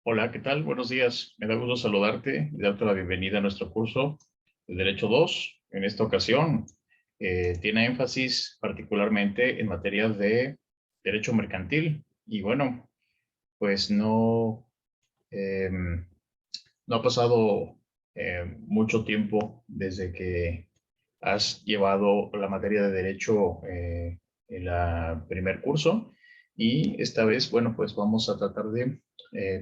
Hola, ¿qué tal? Buenos días. Me da gusto saludarte y darte la bienvenida a nuestro curso de Derecho 2. En esta ocasión, tiene énfasis particularmente en materias de derecho mercantil. Y bueno, pues em, no ha pasado mucho tiempo desde que has llevado la materia de derecho en la primer curso y esta vez, bueno, pues vamos a tratar de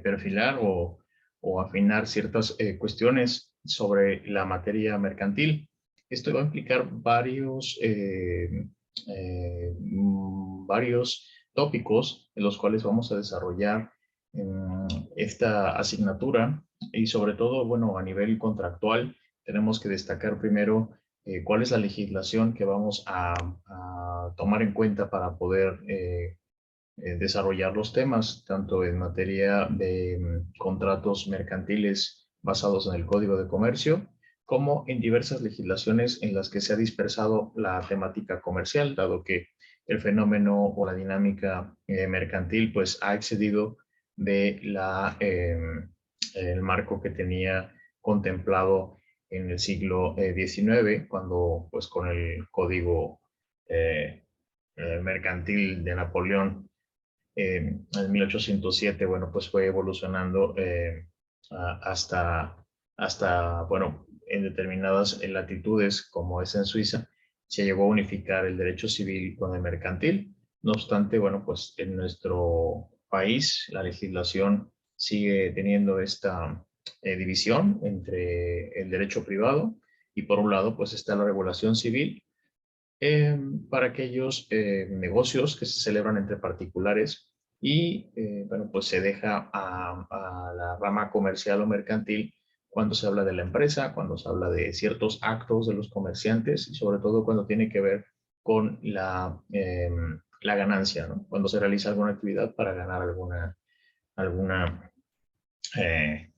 perfilar o afinar ciertas cuestiones sobre la materia mercantil. Esto va a implicar varios tópicos en los cuales vamos a desarrollar esta asignatura y sobre todo, bueno, a nivel contractual, tenemos que destacar primero cuál es la legislación que vamos a tomar en cuenta para poder desarrollar los temas, tanto en materia de contratos mercantiles basados en el Código de Comercio, como en diversas legislaciones en las que se ha dispersado la temática comercial, dado que el fenómeno o la dinámica mercantil pues ha excedido de el marco que tenía contemplado en el siglo XIX, cuando pues con el Código eh, mercantil de Napoleón en 1807, bueno, pues fue evolucionando hasta, bueno, en determinadas latitudes, como es en Suiza, se llegó a unificar el derecho civil con el mercantil. No obstante, bueno, pues en nuestro país la legislación sigue teniendo esta división entre el derecho privado y por un lado, pues está la regulación civil para aquellos negocios que se celebran entre particulares y, bueno, pues se deja a la rama comercial o mercantil cuando se habla de la empresa, cuando se habla de ciertos actos de los comerciantes y sobre todo cuando tiene que ver con la ganancia, ¿no? Cuando se realiza alguna actividad para ganar alguna eh,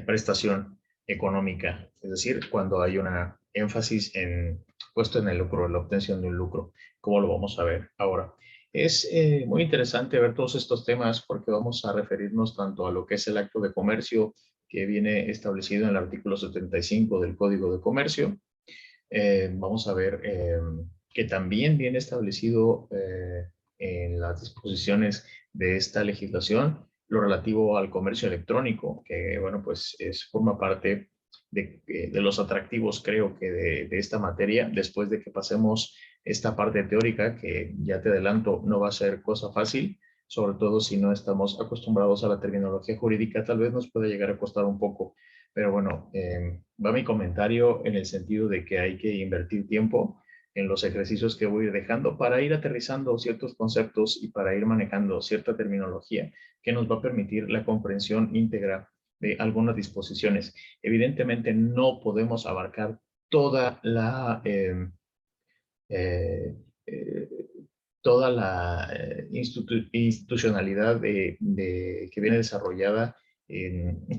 prestación económica, es decir, cuando hay una énfasis puesto en el lucro, la obtención de un lucro, como lo vamos a ver ahora. Es muy interesante ver todos estos temas porque vamos a referirnos tanto a lo que es el acto de comercio que viene establecido en el artículo 75 del Código de Comercio. Vamos a ver que también viene establecido en las disposiciones de esta legislación lo relativo al comercio electrónico, que bueno, pues forma parte de los atractivos, creo que de esta materia, después de que pasemos esta parte teórica, que ya te adelanto, no va a ser cosa fácil, sobre todo si no estamos acostumbrados a la terminología jurídica, tal vez nos puede llegar a costar un poco, pero bueno, va mi comentario en el sentido de que hay que invertir tiempo en los ejercicios que voy a ir dejando para ir aterrizando ciertos conceptos y para ir manejando cierta terminología que nos va a permitir la comprensión íntegra de algunas disposiciones. Evidentemente no podemos abarcar toda eh, eh, institucionalidad que viene desarrollada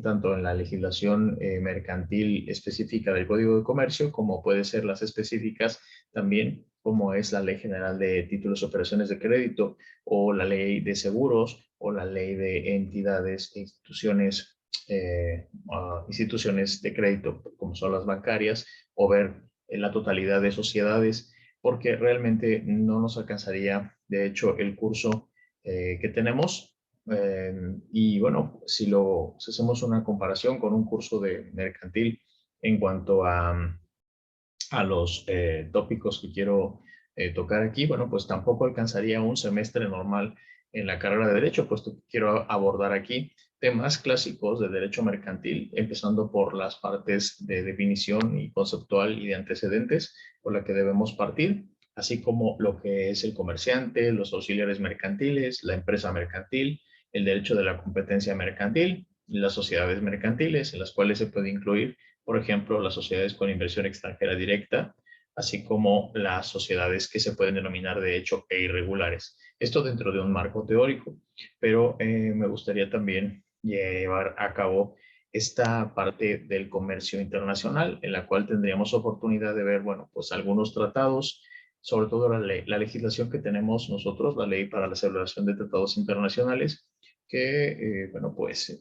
tanto en la legislación mercantil específica del Código de Comercio, como puede ser las específicas también, como es la Ley General de Títulos y Operaciones de Crédito, o la Ley de Seguros, o la Ley de Entidades e instituciones de crédito, como son las bancarias, o ver en la totalidad de sociedades, porque realmente no nos alcanzaría, de hecho, el curso que tenemos. Y bueno, si hacemos una comparación con un curso de mercantil en cuanto a los tópicos que quiero tocar aquí, bueno, pues tampoco alcanzaría un semestre normal en la carrera de Derecho, puesto que quiero abordar aquí temas clásicos de Derecho mercantil, empezando por las partes de definición y conceptual y de antecedentes por la que debemos partir, así como lo que es el comerciante, los auxiliares mercantiles, la empresa mercantil, el derecho de la competencia mercantil, las sociedades mercantiles, en las cuales se puede incluir, por ejemplo, las sociedades con inversión extranjera directa, así como las sociedades que se pueden denominar de hecho e irregulares. Esto dentro de un marco teórico, pero me gustaría también llevar a cabo esta parte del comercio internacional, en la cual tendríamos oportunidad de ver, bueno, pues algunos tratados, sobre todo la legislación que tenemos nosotros, la ley para la celebración de tratados internacionales, que, bueno, pues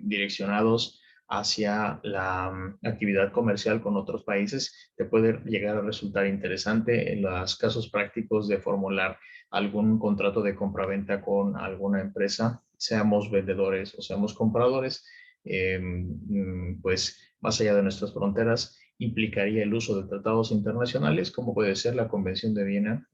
direccionados hacia la actividad comercial con otros países, te puede llegar a resultar interesante en los casos prácticos de formular algún contrato de compraventa con alguna empresa, seamos vendedores o seamos compradores, pues más allá de nuestras fronteras, implicaría el uso de tratados internacionales, como puede ser la Convención de Viena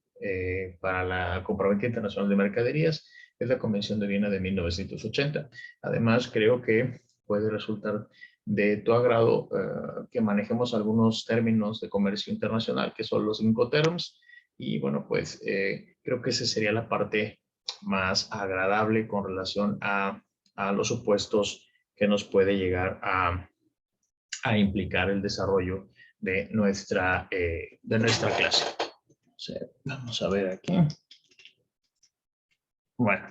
para la compraventa internacional de mercaderías, es la Convención de Viena de 1980. Además, creo que puede resultar de tu agrado que manejemos algunos términos de comercio internacional, que son los Incoterms, y bueno, pues creo que esa sería la parte más agradable con relación a los supuestos que nos puede llegar a implicar el desarrollo de nuestra clase. O sea, vamos a ver aquí. Bueno,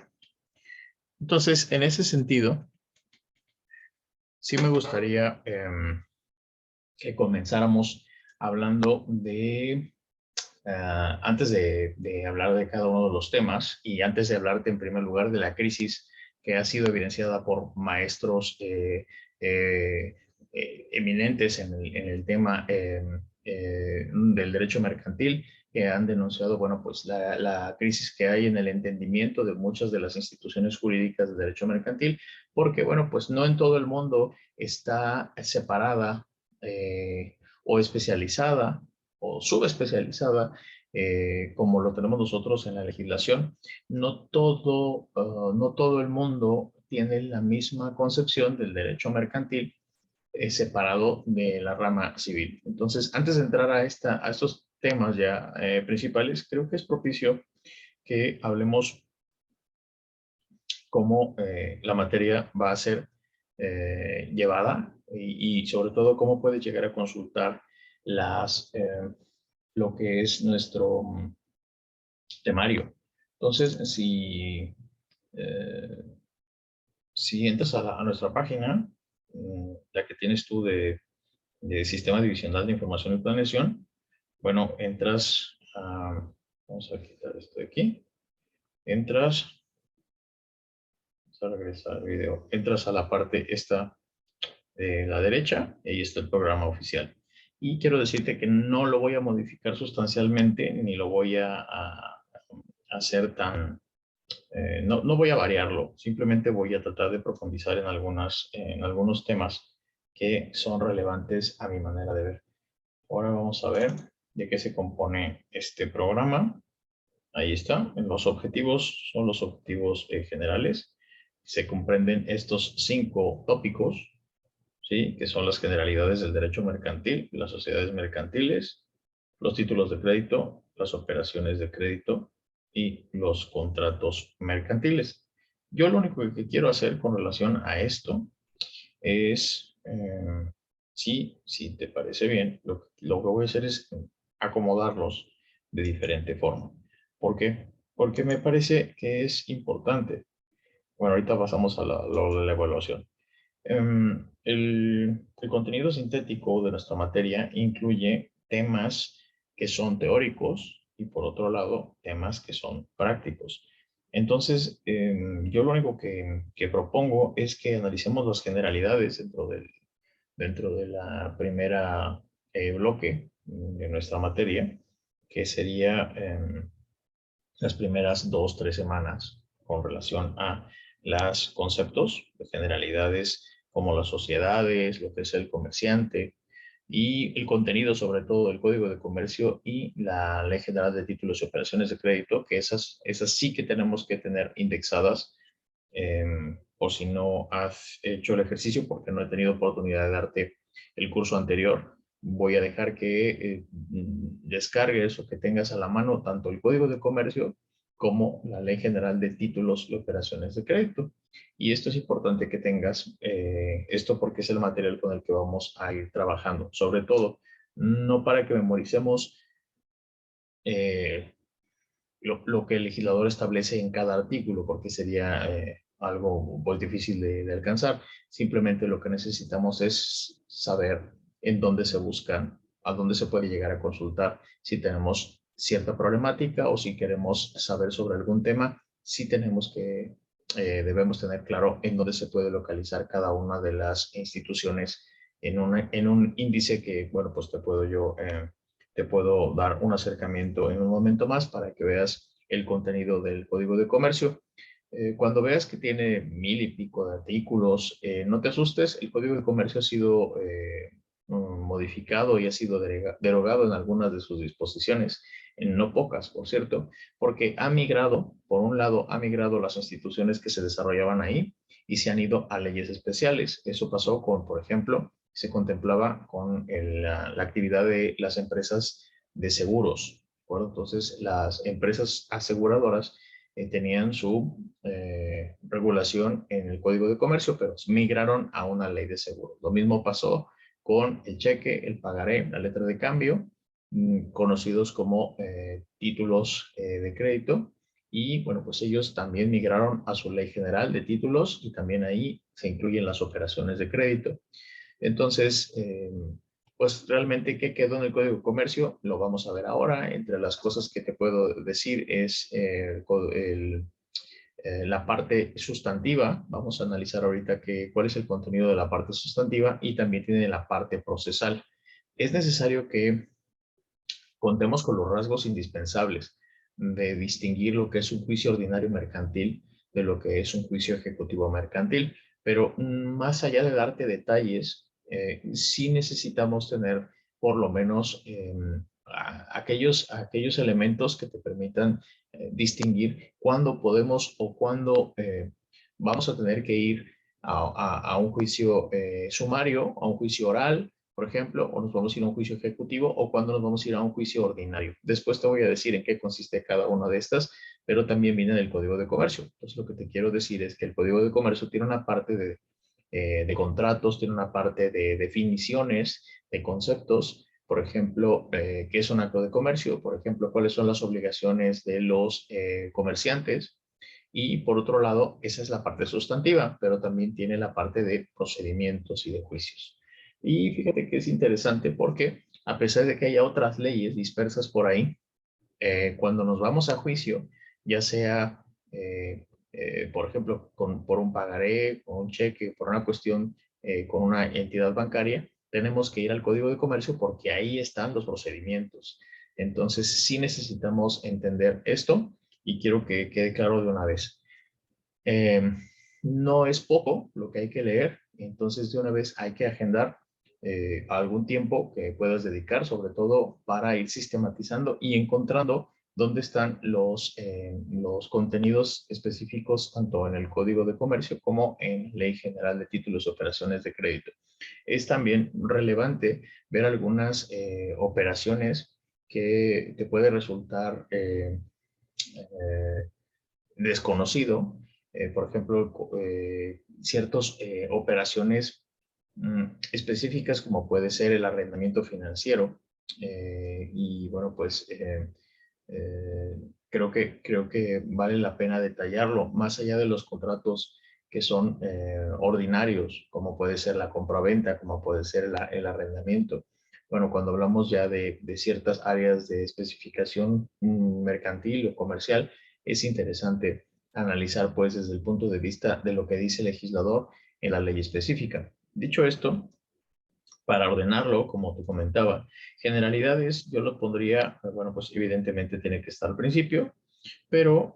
entonces, en ese sentido, sí me gustaría que comenzáramos hablando de, antes de hablar de cada uno de los temas y antes de hablarte en primer lugar de la crisis que ha sido evidenciada por maestros eminentes en el tema del derecho mercantil, que han denunciado, bueno, pues la crisis que hay en el entendimiento de muchas de las instituciones jurídicas de derecho mercantil, porque, bueno, pues no en todo el mundo está separada o especializada o subespecializada como lo tenemos nosotros en la legislación. No todo el mundo tiene la misma concepción del derecho mercantil separado de la rama civil. Entonces, antes de entrar a estos temas ya principales, creo que es propicio que hablemos cómo la materia va a ser llevada y sobre todo cómo puedes llegar a consultar lo que es nuestro temario. Entonces, eh, si entras a nuestra página, la que tienes tú de Sistema Divisional de Información y Planeación, bueno, entras a, vamos a quitar esto de aquí, vamos a regresar al video, entras a la parte esta de la derecha, y ahí está el programa oficial. Y quiero decirte que no lo voy a modificar sustancialmente, ni lo voy a hacer tan, no voy a variarlo, simplemente voy a tratar de profundizar en algunos temas que son relevantes a mi manera de ver. Ahora vamos a ver de qué se compone este programa. Ahí está, los objetivos son los objetivos generales. Se comprenden estos 5 tópicos, ¿sí? Que son las generalidades del derecho mercantil, las sociedades mercantiles, los títulos de crédito, las operaciones de crédito y los contratos mercantiles. Yo lo único que quiero hacer con relación a esto es, si te parece bien, lo que voy a hacer es acomodarlos de diferente forma. ¿Por qué? Porque me parece que es importante. Bueno, ahorita pasamos a la evaluación. El contenido sintético de nuestra materia incluye temas que son teóricos y por otro lado temas que son prácticos. Entonces, yo lo único que propongo es que analicemos las generalidades dentro de la primera bloque de nuestra materia, que sería las primeras 2, 3 semanas con relación a los conceptos de generalidades como las sociedades, lo que es el comerciante y el contenido sobre todo del Código de Comercio y la Ley General de Títulos y Operaciones de Crédito, que esas sí que tenemos que tener indexadas eh, por si no has hecho el ejercicio, porque no he tenido oportunidad de darte el curso anterior. Voy a dejar que descargues o que tengas a la mano tanto el Código de Comercio como la Ley General de Títulos y Operaciones de Crédito. Y esto es importante que tengas esto porque es el material con el que vamos a ir trabajando. Sobre todo, no para que memoricemos lo que el legislador establece en cada artículo, porque sería algo muy difícil de alcanzar. Simplemente lo que necesitamos es saber en dónde se buscan, a dónde se puede llegar a consultar si tenemos cierta problemática o si queremos saber sobre algún tema, si tenemos que debemos tener claro en dónde se puede localizar cada una de las instituciones en un índice que, bueno, pues te puedo dar un acercamiento en un momento más para que veas el contenido del Código de Comercio. Cuando veas que tiene 1000 y pico de artículos, no te asustes, el Código de Comercio ha sido modificado y ha sido derogado en algunas de sus disposiciones, en no pocas, por cierto, porque ha migrado, por un lado, ha migrado las instituciones que se desarrollaban ahí y se han ido a leyes especiales. Eso pasó con, por ejemplo, se contemplaba con la actividad de las empresas de seguros, ¿de acuerdo? Entonces, las empresas aseguradoras tenían su regulación en el Código de Comercio, pero migraron a una ley de seguros. Lo mismo pasó con el cheque, el pagaré, la letra de cambio, conocidos como títulos de crédito. Y bueno, pues ellos también migraron a su ley general de títulos y también ahí se incluyen las operaciones de crédito. Entonces, pues realmente, ¿qué quedó en el Código de Comercio? Lo vamos a ver ahora. Entre las cosas que te puedo decir es la parte sustantiva. Vamos a analizar ahorita cuál es el contenido de la parte sustantiva y también tiene la parte procesal. Es necesario que contemos con los rasgos indispensables de distinguir lo que es un juicio ordinario mercantil de lo que es un juicio ejecutivo mercantil. Pero más allá de darte detalles, sí necesitamos tener por lo menos aquellos elementos que te permitan distinguir cuándo podemos o cuándo vamos a tener que ir a un juicio sumario, a un juicio oral, por ejemplo, o nos vamos a ir a un juicio ejecutivo o cuando nos vamos a ir a un juicio ordinario. Después te voy a decir en qué consiste cada una de estas, pero también viene del Código de Comercio. Entonces, lo que te quiero decir es que el Código de Comercio tiene una parte de contratos, tiene una parte de definiciones, de conceptos, por ejemplo, qué es un acto de comercio, por ejemplo, cuáles son las obligaciones de los comerciantes, y por otro lado, esa es la parte sustantiva, pero también tiene la parte de procedimientos y de juicios. Y fíjate que es interesante porque a pesar de que haya otras leyes dispersas por ahí, cuando nos vamos a juicio, ya sea, por ejemplo, por un pagaré, por un cheque, por una cuestión con una entidad bancaria, tenemos que ir al Código de Comercio porque ahí están los procedimientos. Entonces, sí necesitamos entender esto y quiero que quede claro de una vez. Eh, no es poco lo que hay que leer, entonces de una vez hay que agendar algún tiempo que puedas dedicar, sobre todo para ir sistematizando y encontrando dónde están los contenidos específicos, tanto en el Código de Comercio como en Ley General de Títulos y Operaciones de Crédito. Es también relevante ver algunas operaciones que te puede resultar desconocido, por ejemplo, ciertas operaciones específicas como puede ser el arrendamiento financiero. Y bueno, pues creo que vale la pena detallarlo, más allá de los contratos que son ordinarios, como puede ser la compraventa, como puede ser el arrendamiento. Bueno, cuando hablamos ya de ciertas áreas de especificación mercantil o comercial, es interesante analizar pues desde el punto de vista de lo que dice el legislador en la ley específica. Dicho esto, para ordenarlo, como te comentaba, generalidades yo lo pondría, bueno, pues evidentemente tiene que estar al principio, pero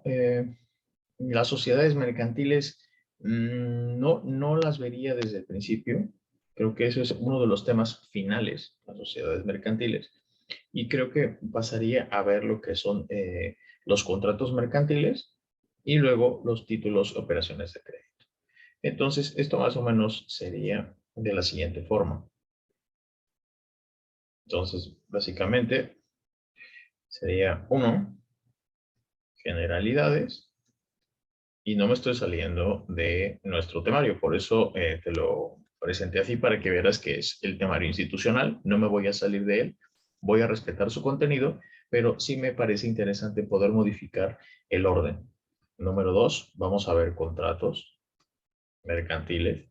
las sociedades mercantiles no las vería desde el principio. Creo que eso es uno de los temas finales, las sociedades mercantiles. Y creo que pasaría a ver lo que son los contratos mercantiles y luego los títulos operaciones de crédito. Entonces, esto más o menos sería de la siguiente forma. Entonces, básicamente sería 1, generalidades, y no me estoy saliendo de nuestro temario, por eso te lo presenté así para que vieras que es el temario institucional, no me voy a salir de él, voy a respetar su contenido, pero sí me parece interesante poder modificar el orden. Número 2, vamos a ver contratos mercantiles.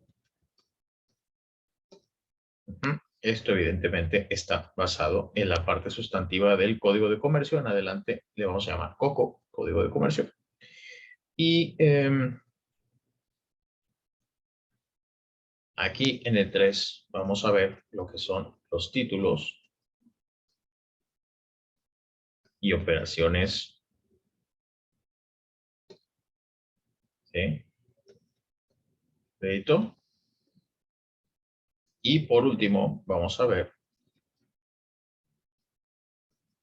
Esto evidentemente está basado en la parte sustantiva del Código de Comercio. En adelante le vamos a llamar COCO, Código de Comercio. Y Aquí en el 3 vamos a ver lo que son los títulos y operaciones, ¿sí? Crédito. Y por último, vamos a ver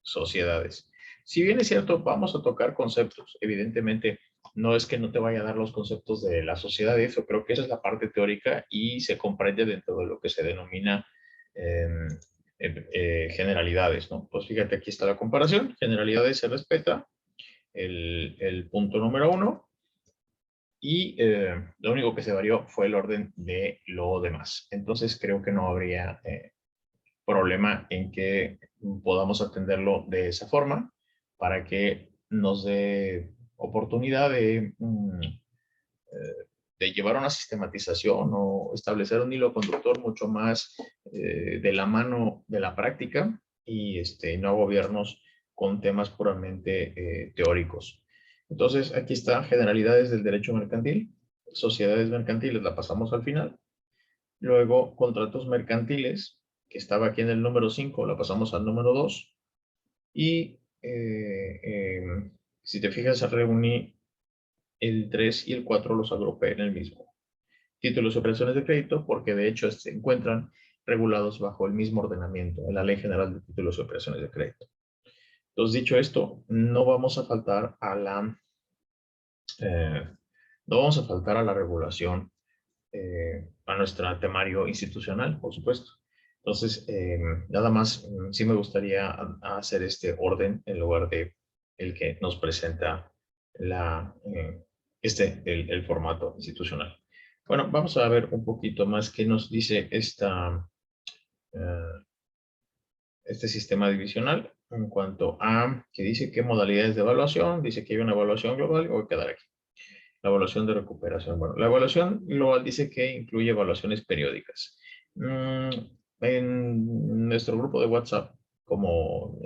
sociedades. Si bien es cierto, vamos a tocar conceptos. Evidentemente, no es que no te vaya a dar los conceptos de las sociedades, yo creo que esa es la parte teórica y se comprende dentro de lo que se denomina generalidades, ¿no? Pues fíjate, aquí está la comparación. Generalidades se respeta el punto número 1 y lo único que se varió fue el orden de lo demás. Entonces creo que no habría problema en que podamos atenderlo de esa forma para que nos dé oportunidad de llevar una sistematización o establecer un hilo conductor mucho más de la mano de la práctica y no agobiarnos con temas puramente teóricos. Entonces, aquí está generalidades del derecho mercantil, sociedades mercantiles, la pasamos al final. Luego, contratos mercantiles, que estaba aquí en el número 5, la pasamos al número 2. Y si te fijas, reuní el 3 y el 4, los agrupé en el mismo. Títulos y operaciones de crédito, porque de hecho se encuentran regulados bajo el mismo ordenamiento, en la Ley General de Títulos y Operaciones de Crédito. Entonces, dicho esto, no vamos a faltar a la, no vamos a faltar a la regulación, a nuestro temario institucional, por supuesto. Entonces, nada más, sí me gustaría hacer este orden en lugar de el que nos presenta el formato institucional. Bueno, vamos a ver un poquito más qué nos dice eh, este sistema divisional en cuanto a que dice qué modalidades de evaluación, dice que hay una evaluación global, voy a quedar aquí. La evaluación de recuperación. Bueno, la evaluación global dice que incluye evaluaciones periódicas. En nuestro grupo de WhatsApp, como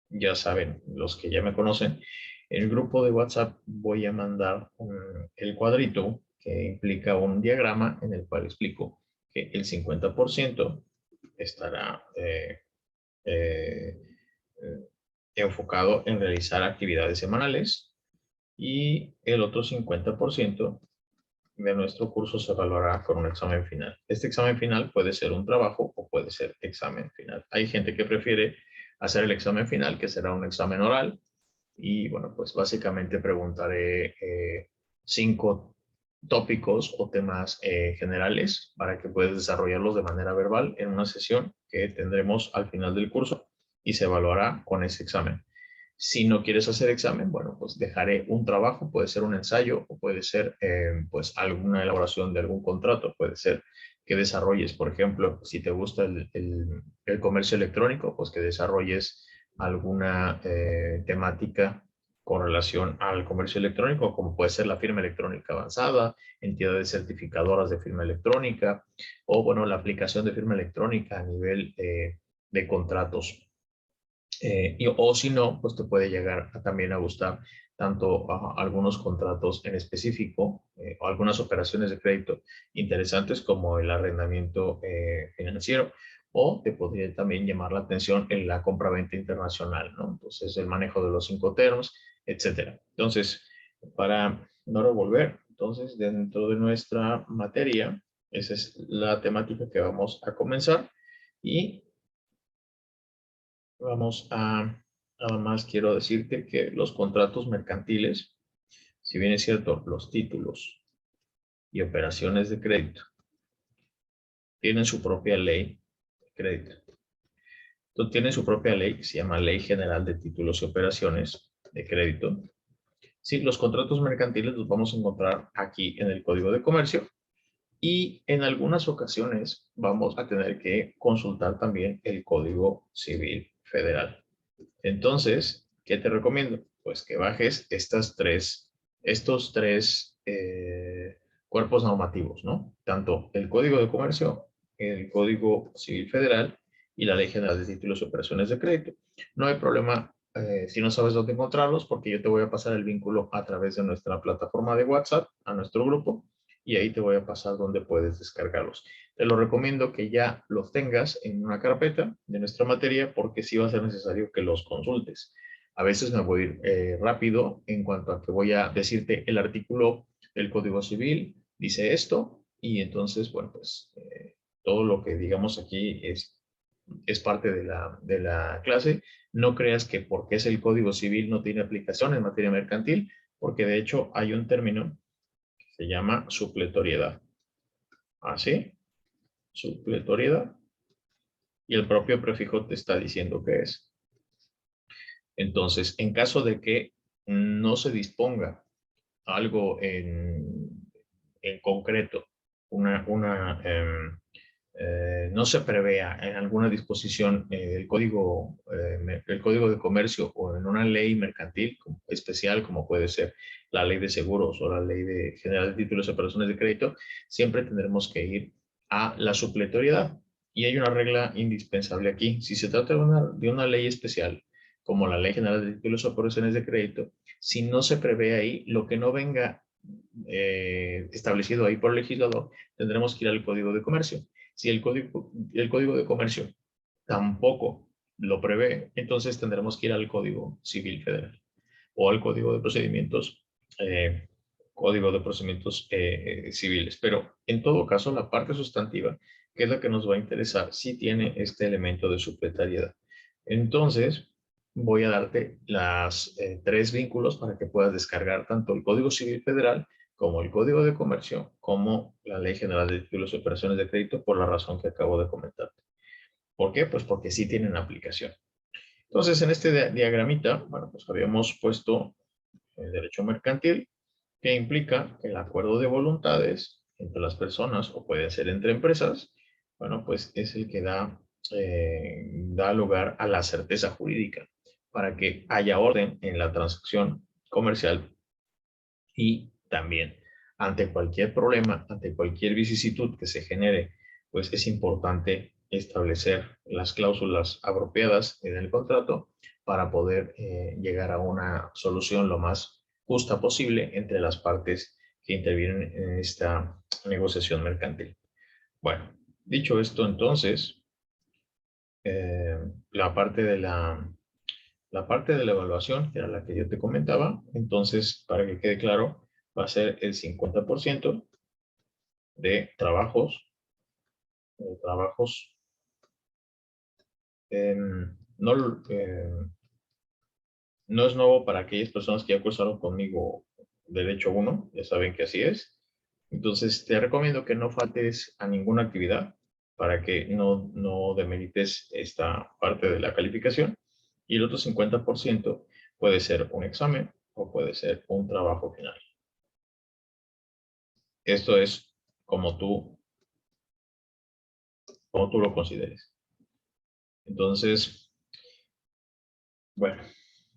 ya saben los que ya me conocen, en el grupo de WhatsApp voy a mandar el cuadrito que implica un diagrama en el cual explico que el 50% estará eh, enfocado en realizar actividades semanales y el otro 50% de nuestro curso se evaluará con un examen final. Este examen final puede ser un trabajo o puede ser examen final. Hay gente que prefiere hacer el examen final, que será un examen oral, y bueno, pues básicamente preguntaré 5 tópicos o temas generales para que puedas desarrollarlos de manera verbal en una sesión que tendremos al final del curso y se evaluará con ese examen. Si no quieres hacer examen, bueno, pues dejaré un trabajo, puede ser un ensayo o puede ser pues alguna elaboración de algún contrato, puede ser que desarrolles, por ejemplo, si te gusta el comercio electrónico, pues que desarrolles alguna temática con relación al comercio electrónico, como puede ser la firma electrónica avanzada, entidades certificadoras de firma electrónica, o bueno, la aplicación de firma electrónica a nivel de contratos. O si no, pues te puede llegar también a gustar tanto algunos contratos en específico o algunas operaciones de crédito interesantes como el arrendamiento financiero, o te podría también llamar la atención en la compra-venta internacional, ¿no? Entonces, el manejo de los 5 terms, etcétera. Entonces, para no revolver, entonces, dentro de nuestra materia, esa es la temática que vamos a comenzar y nada más quiero decirte que los contratos mercantiles, si bien es cierto, los títulos y operaciones de crédito tienen su propia ley de crédito. Entonces, tienen su propia ley que se llama Ley General de Títulos y Operaciones de Crédito. Sí, los contratos mercantiles los vamos a encontrar aquí en el Código de Comercio y en algunas ocasiones vamos a tener que consultar también el Código Civil Federal. Entonces, ¿qué te recomiendo? Pues que bajes estos tres cuerpos normativos, ¿no? Tanto el Código de Comercio, el Código Civil Federal y la Ley General de Títulos y Operaciones de Crédito. No hay problema si no sabes dónde encontrarlos, porque yo te voy a pasar el vínculo a través de nuestra plataforma de WhatsApp, a nuestro grupo, y ahí te voy a pasar donde puedes descargarlos. Te lo recomiendo que ya los tengas en una carpeta de nuestra materia porque sí va a ser necesario que los consultes. A veces me voy a ir rápido en cuanto a que voy a decirte el artículo del Código Civil dice esto y entonces, bueno, pues todo lo que digamos aquí es parte de la clase. No creas que porque es el Código Civil no tiene aplicación en materia mercantil, porque de hecho hay un término que se llama supletoriedad. ¿Así? Supletoriedad. Y el propio prefijo te está diciendo qué es. Entonces, en caso de que no se disponga algo en concreto, no se prevea en alguna disposición del Código de Comercio o en una ley mercantil especial, como puede ser la ley de seguros o la ley general de títulos de operaciones de crédito, siempre tendremos que ir a la supletoriedad. Y hay una regla indispensable aquí. Si se trata de una ley especial, como la Ley General de Títulos de Operaciones de Crédito, si no se prevé ahí, lo que no venga establecido ahí por el legislador, tendremos que ir al Código de Comercio. Si el Código de Comercio tampoco lo prevé, entonces tendremos que ir al Código Civil Federal o al Código de Procedimientos, eh, Civiles. Pero en todo caso, la parte sustantiva, que es la que nos va a interesar, sí tiene este elemento de supletariedad. Entonces, voy a darte las tres vínculos para que puedas descargar tanto el Código Civil Federal como el Código de Comercio, como la Ley General de Títulos y Operaciones de Crédito, por la razón que acabo de comentarte. ¿Por qué? Pues porque sí tienen aplicación. Entonces, en este diagramita, bueno, pues habíamos puesto el derecho mercantil, que implica el acuerdo de voluntades entre las personas o puede ser entre empresas, bueno, pues es el que da lugar a la certeza jurídica para que haya orden en la transacción comercial y también ante cualquier problema, ante cualquier vicisitud que se genere, pues es importante establecer las cláusulas apropiadas en el contrato para poder llegar a una solución lo más justa posible entre las partes que intervienen en esta negociación mercantil. Bueno, dicho esto, entonces, eh, la parte de la parte de la evaluación, que era la que yo te comentaba, entonces, para que quede claro, va a ser el 50% de trabajos no, no es nuevo para aquellas personas que ya cursaron conmigo Derecho 1, ya saben que así es. Entonces, te recomiendo que no faltes a ninguna actividad para que no demerites esta parte de la calificación. Y el otro 50% puede ser un examen o puede ser un trabajo final. Esto es como tú lo consideres. Entonces, bueno,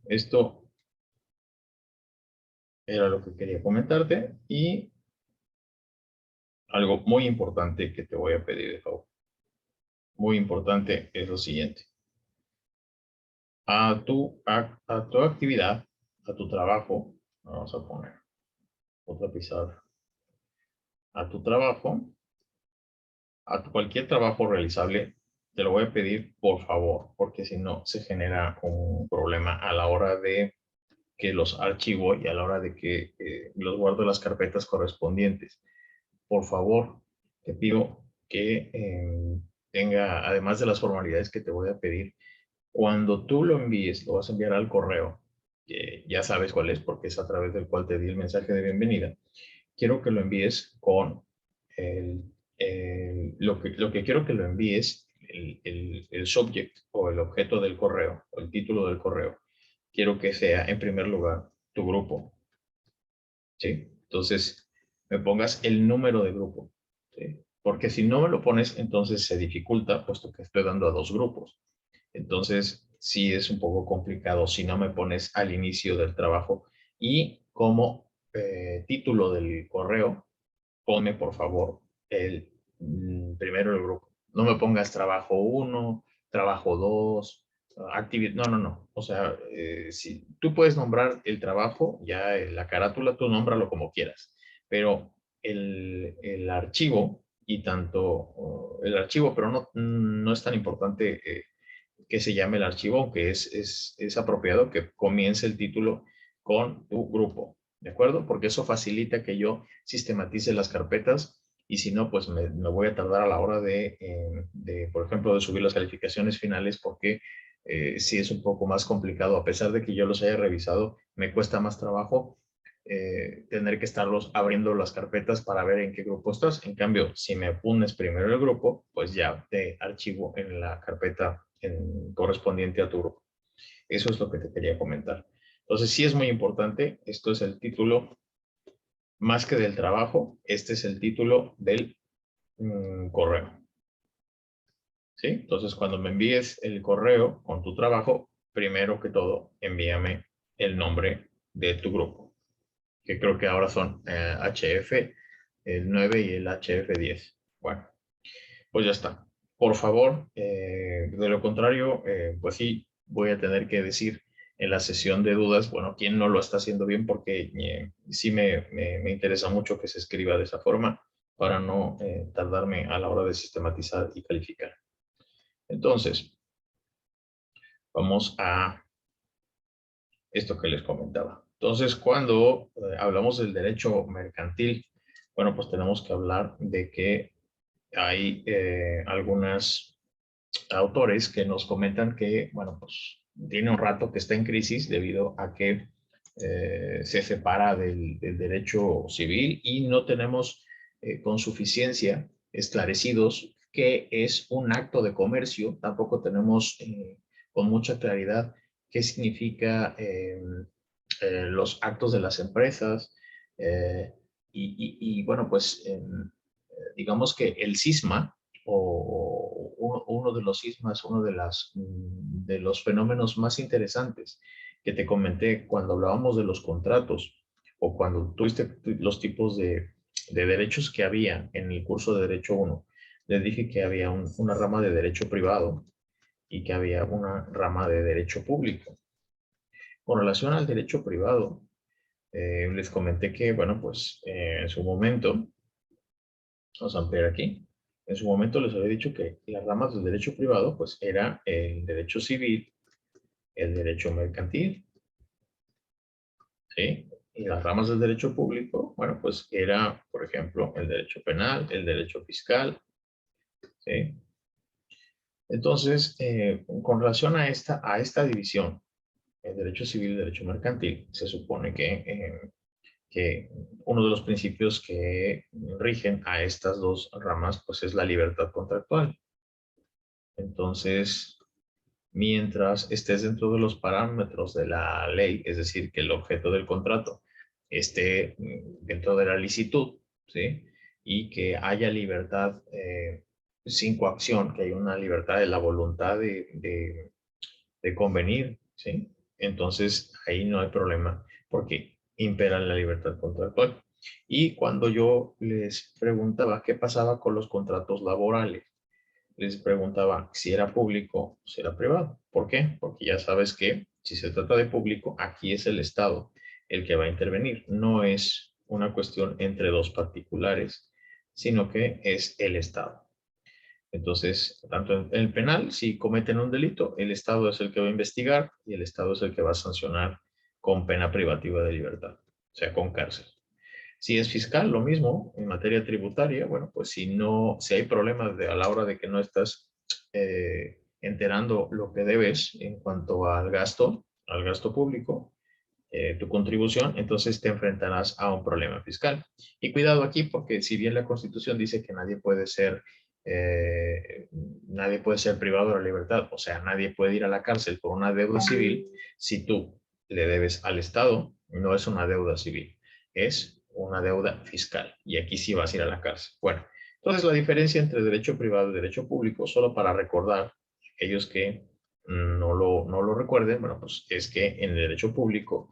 esto era lo que quería comentarte y algo muy importante que te voy a pedir de favor. Muy importante es lo siguiente. A tu actividad, a tu trabajo, vamos a poner otra pizarra, a tu trabajo, cualquier trabajo realizable, te lo voy a pedir por favor, porque si no se genera un problema a la hora de que los archivo y a la hora de que los guardo en las carpetas correspondientes. Por favor, te pido que tenga, además de las formalidades que te voy a pedir, cuando tú lo envíes, lo vas a enviar al correo, que ya sabes cuál es porque es a través del cual te di el mensaje de bienvenida. Quiero que lo envíes con lo que quiero que lo envíes, el subject o el objeto del correo, o el título del correo. Quiero que sea, en primer lugar, tu grupo. ¿Sí? Entonces, me pongas el número de grupo. ¿Sí? Porque si no me lo pones, entonces se dificulta, puesto que estoy dando a dos grupos. Entonces, sí es un poco complicado si no me pones al inicio del trabajo. Y como título del correo, ponme por favor primero el grupo. No me pongas trabajo 1, trabajo 2, actividad. No, no, no. O sea, si tú puedes nombrar el trabajo, ya la carátula, tú nómbralo como quieras. Pero el archivo y tanto el archivo, pero no es tan importante que se llame el archivo, aunque es apropiado que comience el título con tu grupo, ¿de acuerdo? Porque eso facilita que yo sistematice las carpetas y si no, pues me voy a tardar a la hora por ejemplo, de subir las calificaciones finales porque sí es un poco más complicado, a pesar de que yo los haya revisado, me cuesta más trabajo tener que estarlos abriendo las carpetas para ver en qué grupo estás. En cambio, si me pones primero el grupo, pues ya te archivo en la carpeta correspondiente a tu grupo. Eso es lo que te quería comentar. Entonces, sí es muy importante. Esto es el título, más que del trabajo, este es el título del correo. ¿Sí? Entonces, cuando me envíes el correo con tu trabajo, primero que todo, envíame el nombre de tu grupo, que creo que ahora son HF, el 9 y el HF10. Bueno, pues ya está. Por favor, de lo contrario, pues sí, voy a tener que decir en la sesión de dudas, bueno, quién no lo está haciendo bien, porque sí me interesa mucho que se escriba de esa forma para no tardarme a la hora de sistematizar y calificar. Entonces, vamos a esto que les comentaba. Entonces, cuando hablamos del derecho mercantil, bueno, pues tenemos que hablar de que hay algunos autores que nos comentan que, bueno, pues tiene un rato que está en crisis debido a que se separa del derecho civil y no tenemos con suficiencia esclarecidos qué es un acto de comercio. Tampoco tenemos con mucha claridad qué significa los actos de las empresas. Y bueno, pues digamos que el cisma o uno de los sismas, uno de los fenómenos más interesantes que te comenté cuando hablábamos de los contratos o cuando tuviste los tipos de derechos que había en el curso de Derecho 1. Les dije que había una rama de derecho privado y que había una rama de derecho público. Con relación al derecho privado, les comenté que, bueno, pues en su momento, vamos a ampliar aquí, en su momento les había dicho que las ramas del derecho privado, pues era el derecho civil, el derecho mercantil, ¿sí? Y las ramas del derecho público, bueno, pues era, por ejemplo, el derecho penal, el derecho fiscal, ¿sí? Entonces, con relación a esta división, el derecho civil y el derecho mercantil, se supone que uno de los principios que rigen a estas dos ramas, pues es la libertad contractual. Entonces, mientras estés dentro de los parámetros de la ley, es decir, que el objeto del contrato esté dentro de la licitud, ¿sí? Y que haya libertad sin coacción, que haya una libertad de la voluntad de convenir, ¿sí? Entonces, ahí no hay problema, porque impera la libertad contractual. Y cuando yo les preguntaba qué pasaba con los contratos laborales, les preguntaba si era público o si era privado. ¿Por qué? Porque ya sabes que si se trata de público, aquí es el Estado el que va a intervenir. No es una cuestión entre dos particulares, sino que es el Estado. Entonces, tanto en el penal, si cometen un delito, el Estado es el que va a investigar y el Estado es el que va a sancionar con pena privativa de libertad, o sea, con cárcel. Si es fiscal, lo mismo, en materia tributaria, bueno, pues si hay problemas a la hora de que no estás enterando lo que debes en cuanto al gasto público, tu contribución, entonces te enfrentarás a un problema fiscal. Y cuidado aquí, porque si bien la Constitución dice que eh, nadie puede ser privado de la libertad, o sea, nadie puede ir a la cárcel por una deuda civil, si tú le debes al Estado, no es una deuda civil, es una deuda fiscal. Y aquí sí vas a ir a la cárcel. Bueno, entonces la diferencia entre derecho privado y derecho público, solo para recordar aquellos que no lo recuerden, bueno, pues es que en el derecho público,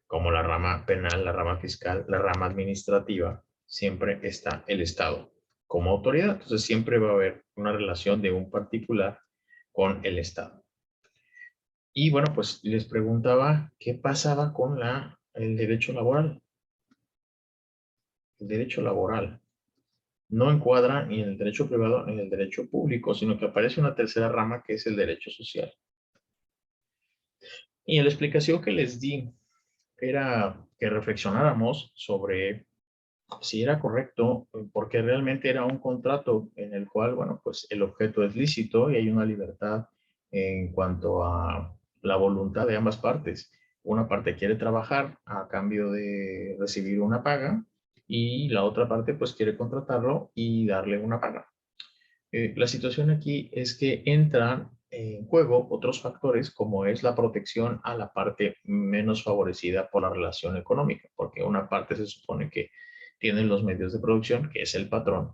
como la rama penal, la rama fiscal, la rama administrativa, siempre está el Estado como autoridad. Entonces siempre va a haber una relación de un particular con el Estado. Y bueno, pues les preguntaba qué pasaba con el derecho laboral. el derecho laboral. No encuadra ni en el derecho privado ni en el derecho público, sino que aparece una tercera rama que es el derecho social. Y en la explicación que les di era que reflexionáramos sobre si era correcto, porque realmente era un contrato en el cual, bueno, pues el objeto es lícito y hay una libertad en cuanto a la voluntad de ambas partes. Una parte quiere trabajar a cambio de recibir una paga y la otra parte pues quiere contratarlo y darle una paga. La situación aquí es que entran en juego otros factores como es la protección a la parte menos favorecida por la relación económica, porque una parte se supone que tiene los medios de producción, que es el patrón,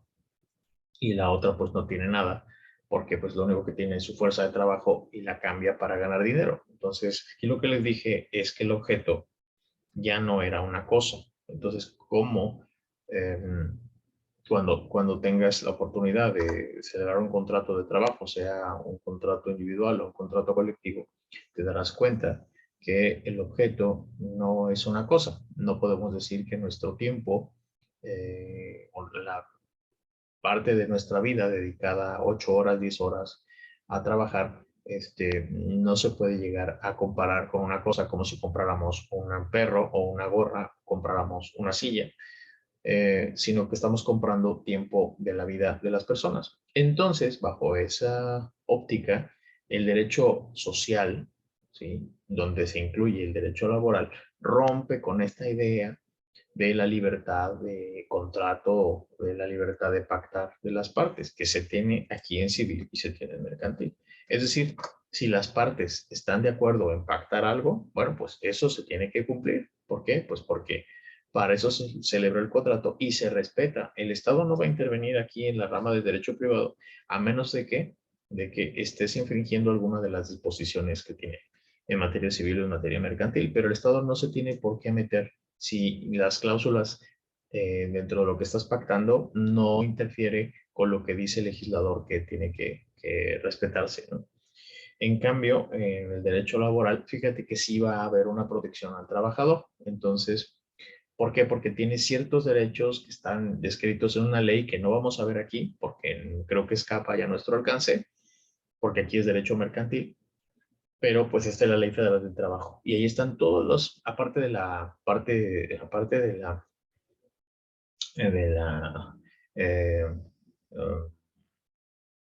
y la otra pues no tiene nada, porque pues lo único que tiene es su fuerza de trabajo y la cambia para ganar dinero. Entonces, aquí lo que les dije es que el objeto ya no era una cosa. Entonces, ¿cómo cuando tengas la oportunidad de celebrar un contrato de trabajo, sea un contrato individual o un contrato colectivo, te darás cuenta que el objeto no es una cosa? No podemos decir que nuestro tiempo o la parte de nuestra vida dedicada 8 horas, 10 horas a trabajar, no se puede llegar a comparar con una cosa como si compráramos un perro o una gorra, compráramos una silla, sino que estamos comprando tiempo de la vida de las personas. Entonces, bajo esa óptica, el derecho social, ¿sí?, donde se incluye el derecho laboral, rompe con esta idea de la libertad de contrato, de la libertad de pactar de las partes, que se tiene aquí en civil y se tiene en mercantil. Es decir, si las partes están de acuerdo en pactar algo, bueno, pues eso se tiene que cumplir. ¿Por qué? Pues porque para eso se celebró el contrato y se respeta. El Estado no va a intervenir aquí en la rama del derecho privado a menos de que estés infringiendo alguna de las disposiciones que tiene en materia civil o en materia mercantil, pero el Estado no se tiene por qué meter si las cláusulas dentro de lo que estás pactando no interfiere con lo que dice el legislador que tiene que respetarse, ¿no? En cambio, en el derecho laboral, fíjate que sí va a haber una protección al trabajador. Entonces, ¿por qué? Porque tiene ciertos derechos que están descritos en una ley que no vamos a ver aquí, porque creo que escapa ya a nuestro alcance, porque aquí es derecho mercantil, pero pues esta es la Ley Federal del Trabajo. Y ahí están todos los, aparte de la eh, uh,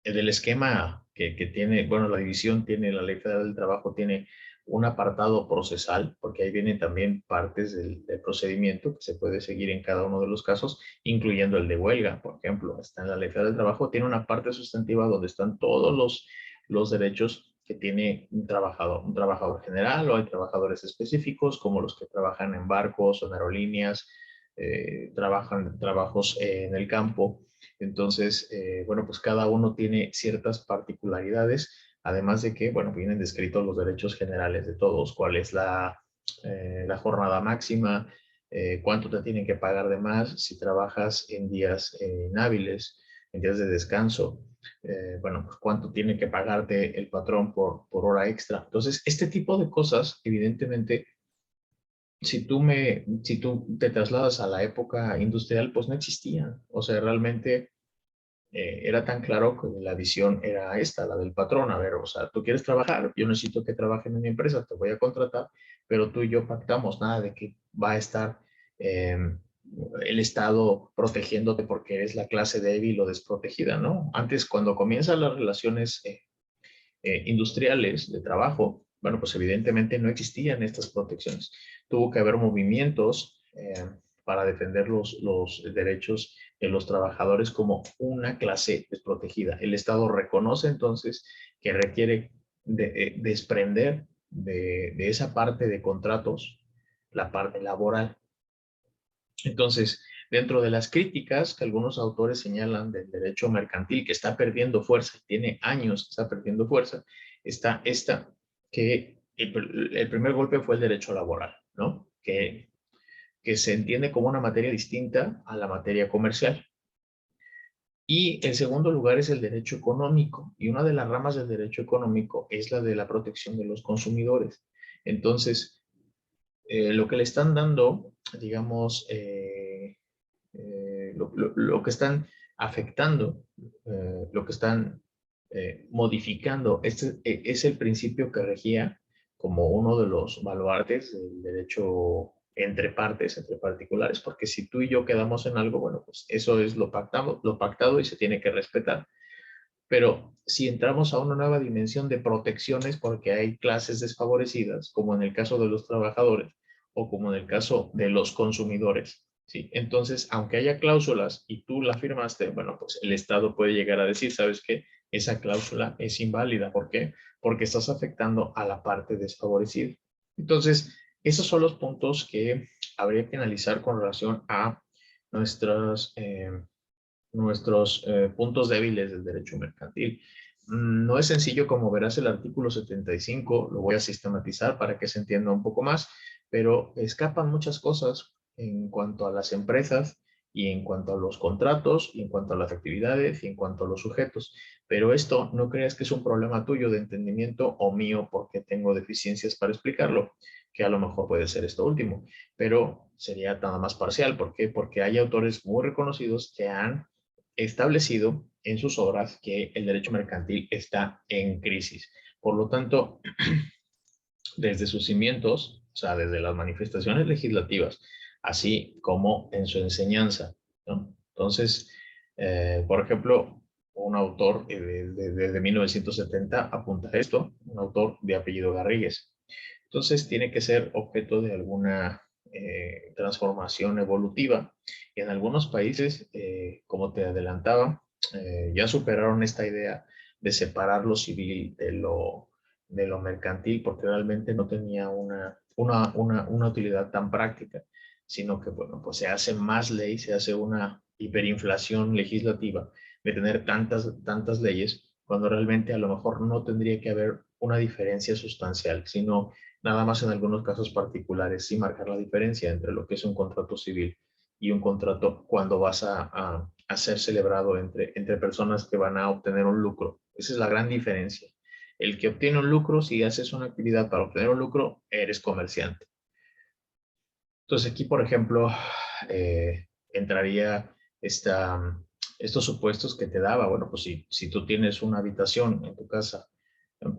del esquema que tiene, bueno, la división tiene, la Ley Federal del Trabajo tiene un apartado procesal, porque ahí vienen también partes del procedimiento que se puede seguir en cada uno de los casos, incluyendo el de huelga, por ejemplo. Está en la Ley Federal del Trabajo, tiene una parte sustantiva donde están todos los derechos que tiene un trabajador general, o hay trabajadores específicos, como los que trabajan en barcos o en aerolíneas, trabajan trabajos en el campo. Entonces, bueno, pues cada uno tiene ciertas particularidades, además de que, bueno, vienen descritos los derechos generales de todos, cuál es la jornada máxima, cuánto te tienen que pagar de más si trabajas en días inhábiles, en días de descanso, bueno, pues cuánto tiene que pagarte el patrón por hora extra. Entonces, este tipo de cosas, evidentemente, si tú te trasladas a la época industrial, pues no existían. O sea, realmente era tan claro que la visión era esta, la del patrón. A ver, o sea, tú quieres trabajar, yo necesito que trabajes en mi empresa, te voy a contratar, pero tú y yo pactamos nada de que va a estar eh, el Estado protegiéndote porque eres la clase débil o desprotegida, ¿no? Antes, cuando comienzan las relaciones industriales de trabajo, bueno, pues evidentemente no existían estas protecciones. Tuvo que haber movimientos para defender los derechos de los trabajadores como una clase desprotegida. El Estado reconoce entonces que requiere desprender de esa parte de contratos la parte laboral. Entonces, dentro de las críticas que algunos autores señalan del derecho mercantil, que está perdiendo fuerza, tiene años que está perdiendo fuerza, está esta, que el primer golpe fue el derecho laboral, ¿no? Que se entiende como una materia distinta a la materia comercial. Y en segundo lugar es el derecho económico, y una de las ramas del derecho económico es la de la protección de los consumidores. Entonces, lo que le están dando, digamos, lo que están afectando, lo que están modificando. Este es el principio que regía como uno de los baluartes del derecho entre partes, entre particulares, porque si tú y yo quedamos en algo, bueno, pues eso es lo pactado y se tiene que respetar. Pero si entramos a una nueva dimensión de protecciones, porque hay clases desfavorecidas, como en el caso de los trabajadores o como en el caso de los consumidores, ¿sí? Entonces, aunque haya cláusulas y tú la firmaste, bueno, pues el Estado puede llegar a decir, ¿sabes qué? Esa cláusula es inválida. ¿Por qué? Porque estás afectando a la parte desfavorecida. Entonces, esos son los puntos que habría que analizar con relación a nuestras nuestros puntos débiles del derecho mercantil. No es sencillo, como verás el artículo 75, lo voy a sistematizar para que se entienda un poco más, pero escapan muchas cosas en cuanto a las empresas y en cuanto a los contratos y en cuanto a las actividades y en cuanto a los sujetos. Pero esto no creas que es un problema tuyo de entendimiento o mío porque tengo deficiencias para explicarlo, que a lo mejor puede ser esto último, pero sería nada más parcial. ¿Por qué? Porque hay autores muy reconocidos que han establecido en sus obras que el derecho mercantil está en crisis. Por lo tanto, desde sus cimientos, o sea, desde las manifestaciones legislativas, así como en su enseñanza, ¿no? Entonces, por ejemplo, un autor desde 1970 apunta a esto, un autor de apellido Garrigues. Entonces, tiene que ser objeto de alguna transformación evolutiva. Y en algunos países, como te adelantaba, ya superaron esta idea de separar lo civil de lo mercantil, porque realmente no tenía una utilidad tan práctica, sino que, bueno, pues se hace más ley, se hace una hiperinflación legislativa de tener tantas leyes, cuando realmente a lo mejor no tendría que haber una diferencia sustancial, sino nada más en algunos casos particulares, sí marcar la diferencia entre lo que es un contrato civil y un contrato cuando vas a ser celebrado entre personas que van a obtener un lucro. Esa es la gran diferencia. El que obtiene un lucro, si haces una actividad para obtener un lucro, eres comerciante. Entonces aquí, por ejemplo, entraría estos supuestos que te daba. Bueno, pues si tú tienes una habitación en tu casa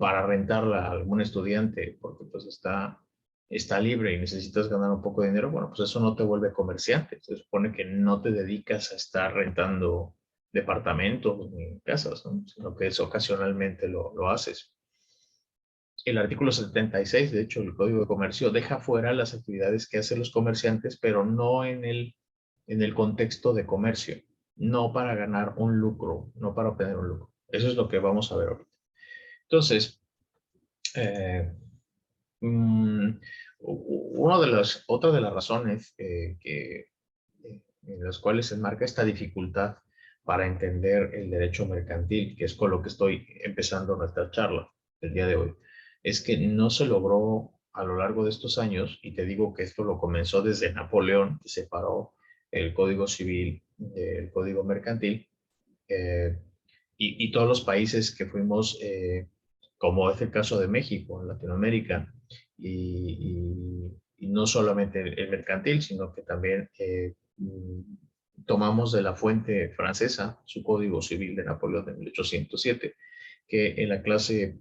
para rentarla a algún estudiante porque pues está libre y necesitas ganar un poco de dinero, bueno, pues eso no te vuelve comerciante. Se supone que no te dedicas a estar rentando departamentos ni casas, ¿no? Sino que eso ocasionalmente lo haces. El artículo 76, de hecho, el Código de Comercio deja fuera las actividades que hacen los comerciantes, pero no en el contexto de comercio, no para ganar un lucro, no para obtener un lucro. Eso es lo que vamos a ver ahorita. Entonces, eh, mm, otra de las razones en las cuales se enmarca esta dificultad para entender el derecho mercantil, que es con lo que estoy empezando nuestra charla el día de hoy, es que no se logró a lo largo de estos años, y te digo que esto lo comenzó desde Napoleón, que separó el Código Civil del Código Mercantil, eh, y todos los países que fuimos, como es el caso de México, en Latinoamérica, y no solamente el mercantil, sino que también tomamos de la fuente francesa su Código Civil de Napoleón de 1807, que en la clase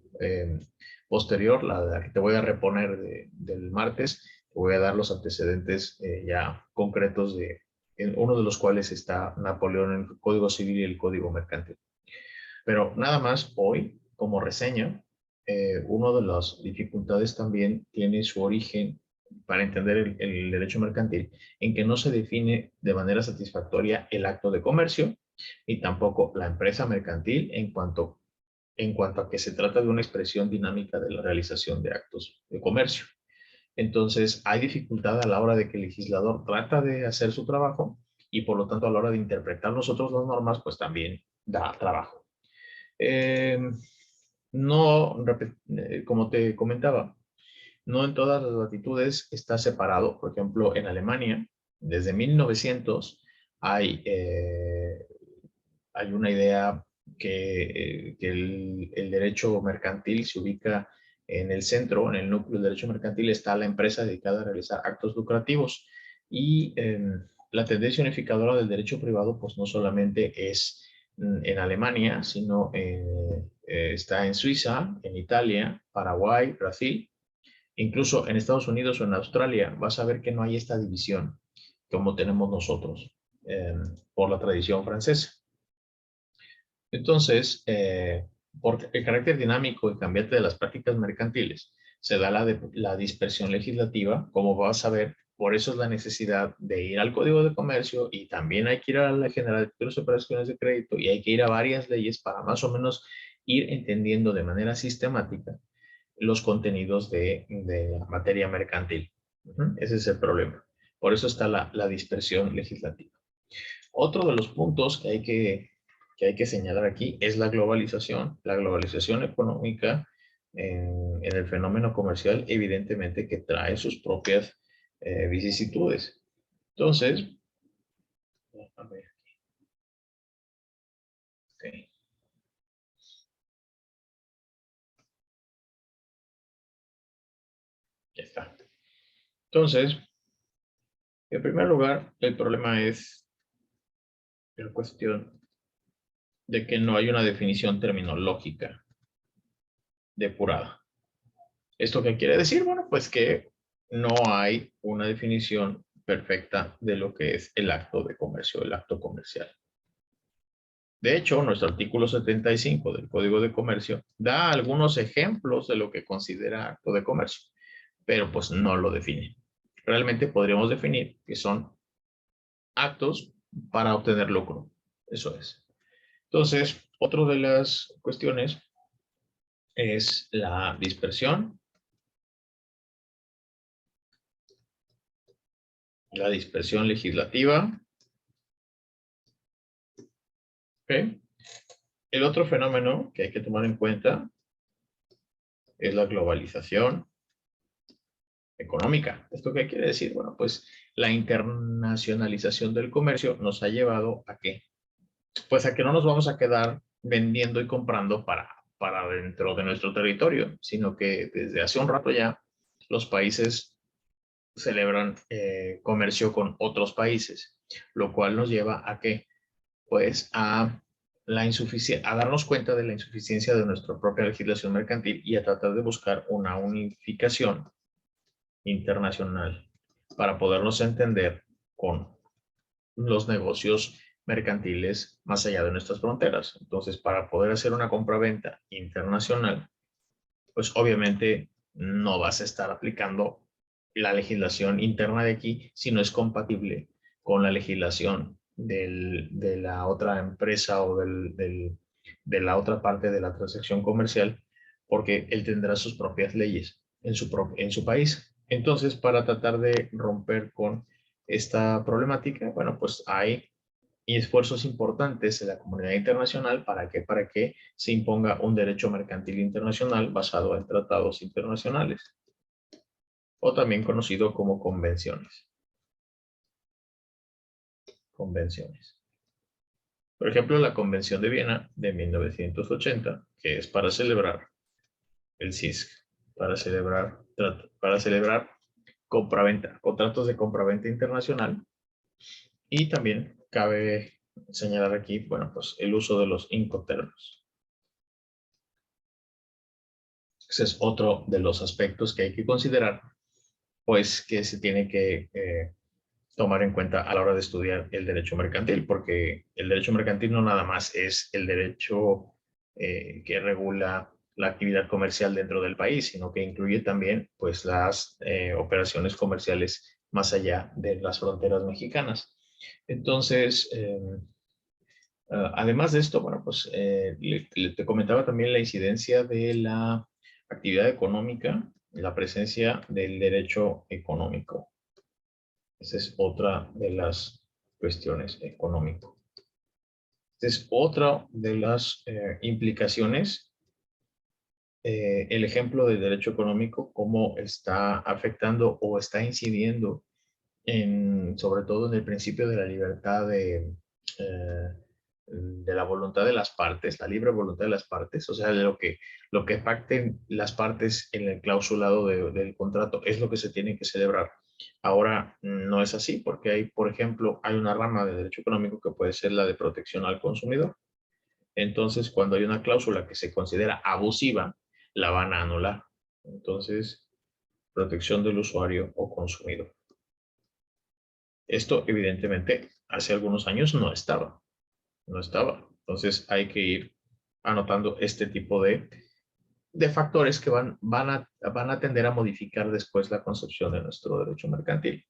posterior, la que te voy a reponer del martes, te voy a dar los antecedentes ya concretos en uno de los cuales está Napoleón en el Código Civil y el Código Mercantil. Pero nada más hoy, como reseña, una de las dificultades también tiene su origen para entender el derecho mercantil, en que no se define de manera satisfactoria el acto de comercio y tampoco la empresa mercantil en cuanto a que se trata de una expresión dinámica de la realización de actos de comercio. Entonces, hay dificultad a la hora de que el legislador trata de hacer su trabajo y por lo tanto a la hora de interpretar nosotros las normas, pues también da trabajo. Eh, no, como te comentaba, no en todas las latitudes está separado. Por ejemplo, en Alemania, desde 1900 hay, hay una idea que el derecho mercantil se ubica en el centro, en el núcleo del derecho mercantil está la empresa dedicada a realizar actos lucrativos. Y la tendencia unificadora del derecho privado, pues no solamente es en Alemania, sino está en Suiza, en Italia, Paraguay, Brasil, incluso en Estados Unidos o en Australia. Vas a ver que no hay esta división como tenemos nosotros por la tradición francesa. Entonces, por el carácter dinámico y cambiante de las prácticas mercantiles, se da la dispersión legislativa, como vas a ver. Por eso es la necesidad de ir al Código de Comercio, y también hay que ir a la General de las Operaciones de Crédito, y hay que ir a varias leyes para más o menos ir entendiendo de manera sistemática los contenidos de la materia mercantil. Ese es el problema. Por eso está la dispersión legislativa. Otro de los puntos que hay que señalar aquí es la globalización económica en el fenómeno comercial, evidentemente que trae sus propias vicisitudes. Entonces, a ver, okay. Ya está. Entonces, en primer lugar, el problema es la cuestión de que no hay una definición terminológica depurada. ¿Esto qué quiere decir? Bueno, pues que no hay una definición perfecta de lo que es el acto de comercio, el acto comercial. De hecho, nuestro artículo 75 del Código de Comercio da algunos ejemplos de lo que considera acto de comercio, pero pues no lo define. Realmente podríamos definir que son actos para obtener lucro. Eso es. Entonces, otra de las cuestiones es la dispersión legislativa. ¿Okay? El otro fenómeno que hay que tomar en cuenta es la globalización económica. ¿Esto qué quiere decir? Bueno, pues la internacionalización del comercio nos ha llevado a qué? Pues a que no nos vamos a quedar vendiendo y comprando para dentro de nuestro territorio, sino que desde hace un rato ya los países celebran comercio con otros países, lo cual nos lleva a qué? Pues a a darnos cuenta de la insuficiencia de nuestra propia legislación mercantil y a tratar de buscar una unificación internacional para podernos entender con los negocios mercantiles más allá de nuestras fronteras. Entonces, para poder hacer una compraventa internacional, pues obviamente no vas a estar aplicando la legislación interna de aquí si no es compatible con la legislación de la otra empresa o de la otra parte de la transacción comercial, porque él tendrá sus propias leyes en su país. Entonces, para tratar de romper con esta problemática, bueno, pues hay esfuerzos importantes en la comunidad internacional para que se imponga un derecho mercantil internacional basado en tratados internacionales, o también conocido como convenciones. Convenciones. Por ejemplo, la Convención de Viena de 1980, que es para celebrar el CISC, para celebrar compraventa, contratos de compraventa internacional. Y también cabe señalar aquí, bueno, pues el uso de los incoterms. Ese es otro de los aspectos que hay que considerar, pues que se tiene que tomar en cuenta a la hora de estudiar el derecho mercantil, porque el derecho mercantil no nada más es el derecho que regula la actividad comercial dentro del país, sino que incluye también pues las operaciones comerciales más allá de las fronteras mexicanas. Entonces, además de esto, bueno, pues te comentaba también la incidencia de la actividad económica, la presencia del derecho económico. Esa es otra de las cuestiones económico. Esta es otra de las implicaciones. El ejemplo del derecho económico, cómo está afectando o está incidiendo sobre todo en el principio de la libertad de la voluntad de las partes, la libre voluntad de las partes, o sea, lo que pacten las partes en el clausulado del contrato es lo que se tiene que celebrar. Ahora no es así porque hay, por ejemplo, hay una rama de derecho económico que puede ser la de protección al consumidor. Entonces, cuando hay una cláusula que se considera abusiva, la van a anular. Entonces, protección del usuario o consumidor. Esto, evidentemente, hace algunos años no estaba. No estaba. Entonces, hay que ir anotando este tipo de factores que van a tender a modificar después la concepción de nuestro derecho mercantil.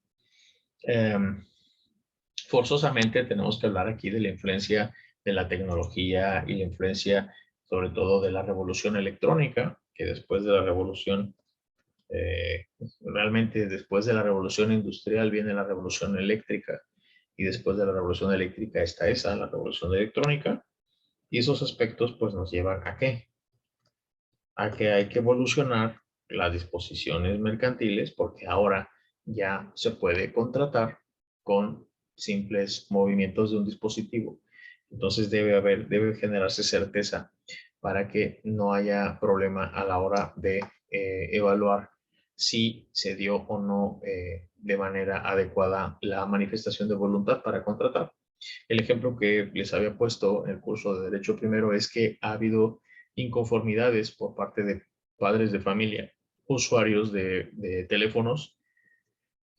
Forzosamente tenemos que hablar aquí de la influencia de la tecnología y la influencia sobre todo de la revolución electrónica, que después de la revolución, realmente después de la revolución industrial viene la revolución eléctrica y después de la revolución eléctrica está esa, la revolución electrónica, y esos aspectos pues nos llevan ¿a qué? A que hay que evolucionar las disposiciones mercantiles porque ahora ya se puede contratar con simples movimientos de un dispositivo. Entonces debe generarse certeza para que no haya problema a la hora de evaluar si se dio o no de manera adecuada la manifestación de voluntad para contratar. El ejemplo que les había puesto en el curso de Derecho Primero es que ha habido inconformidades por parte de padres de familia, usuarios de teléfonos,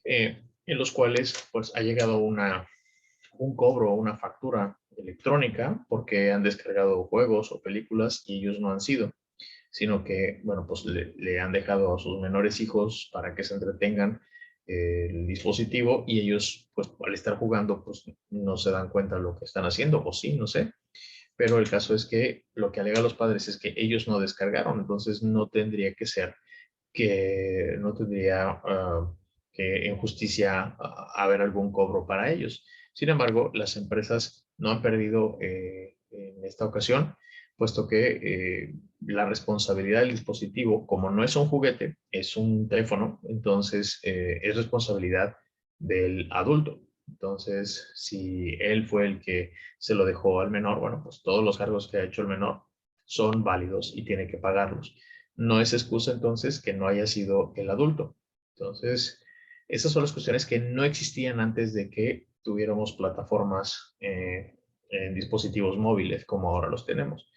en los cuales pues ha llegado un cobro o una factura electrónica porque han descargado juegos o películas y ellos no han sido, sino que, bueno, pues le han dejado a sus menores hijos para que se entretengan el dispositivo y ellos, pues al estar jugando, pues no se dan cuenta de lo que están haciendo, o sí, no sé. Pero el caso es que lo que alegan los padres es que ellos no descargaron, entonces no tendría que ser que no tendría que en justicia haber algún cobro para ellos. Sin embargo, las empresas no han perdido en esta ocasión, puesto que la responsabilidad del dispositivo, como no es un juguete, es un teléfono, entonces es responsabilidad del adulto. Entonces, si él fue el que se lo dejó al menor, bueno, pues todos los cargos que ha hecho el menor son válidos y tiene que pagarlos. No es excusa entonces que no haya sido el adulto. Entonces, esas son las cuestiones que no existían antes de que tuviéramos plataformas en dispositivos móviles como ahora los tenemos.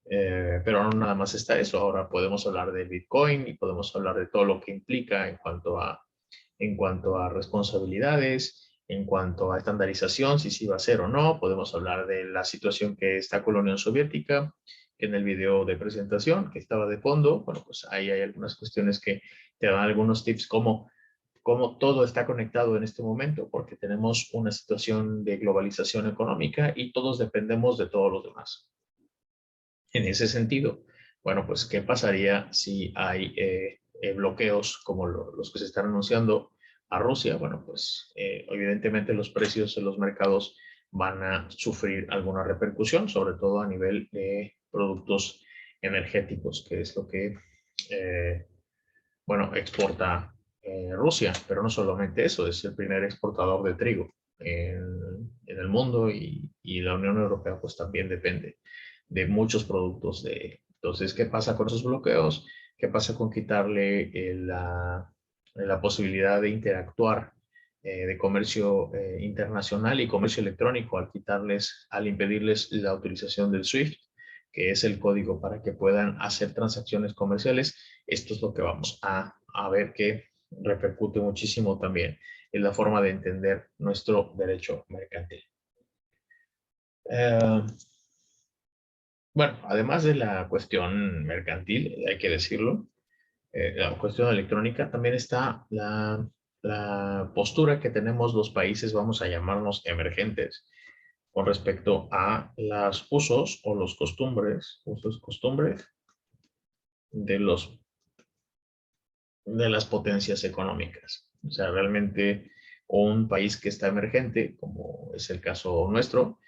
Pero no nada más está eso. Ahora podemos hablar de Bitcoin y podemos hablar de todo lo que implica en cuanto a responsabilidades, en cuanto a estandarización, si sí va a ser o no. Podemos hablar de la situación que está con la Unión Soviética, que en el video de presentación que estaba de fondo, bueno, pues ahí hay algunas cuestiones que te dan algunos tips como todo está conectado en este momento, porque tenemos una situación de globalización económica y todos dependemos de todos los demás. En ese sentido, bueno, pues, ¿qué pasaría si hay bloqueos como los que se están anunciando a Rusia? Bueno, pues, evidentemente los precios en los mercados van a sufrir alguna repercusión, sobre todo a nivel de productos energéticos, que es lo que, eh, bueno, exporta Rusia, pero no solamente eso, es el primer exportador de trigo en el mundo y la Unión Europea pues también depende de muchos productos de... Entonces, ¿qué pasa con esos bloqueos? ¿Qué pasa con quitarle la posibilidad de interactuar de comercio internacional y comercio electrónico al impedirles la utilización del SWIFT, que es el código para que puedan hacer transacciones comerciales? Esto es lo que vamos a ver que repercute muchísimo también en la forma de entender nuestro derecho mercantil. Bueno, además de la cuestión mercantil, hay que decirlo, la cuestión electrónica, también está la postura que tenemos los países, vamos a llamarnos emergentes, con respecto a los usos o los costumbres, usos, costumbres de de las potencias económicas. O sea, realmente un país que está emergente, como es el caso nuestro,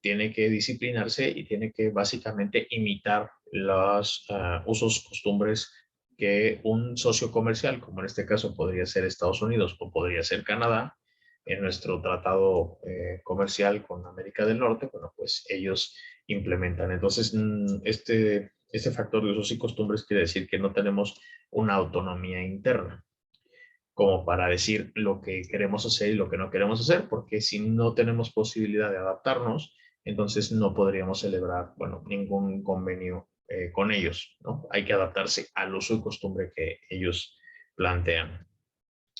tiene que disciplinarse y tiene que básicamente imitar los usos, costumbres que un socio comercial, como en este caso podría ser Estados Unidos o podría ser Canadá, en nuestro tratado comercial con América del Norte, bueno, pues ellos implementan. Entonces, este factor de usos y costumbres quiere decir que no tenemos una autonomía interna. como para decir lo que queremos hacer y lo que no queremos hacer, porque si no tenemos posibilidad de adaptarnos, entonces no podríamos celebrar, bueno, ningún convenio con ellos, ¿no? Hay que adaptarse al uso y costumbre que ellos plantean.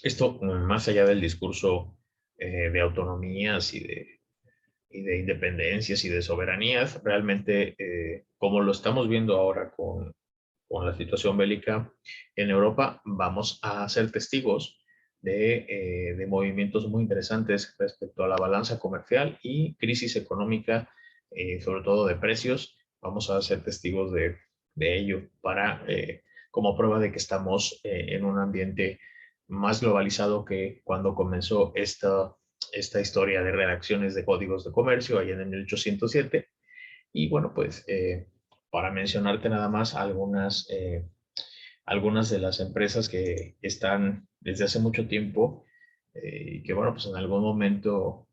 Esto, más allá del discurso de autonomías y de independencias y de soberanías, realmente, como lo estamos viendo ahora con la situación bélica en Europa, vamos a ser testigos de movimientos muy interesantes respecto a la balanza comercial y crisis económica, sobre todo de precios. Vamos a ser testigos de ello para, como prueba de que estamos en un ambiente más globalizado que cuando comenzó esta historia de redacciones de códigos de comercio allá en el 1807. Y bueno, pues para mencionarte nada más algunas de las empresas que están desde hace mucho tiempo y que bueno, pues en algún momento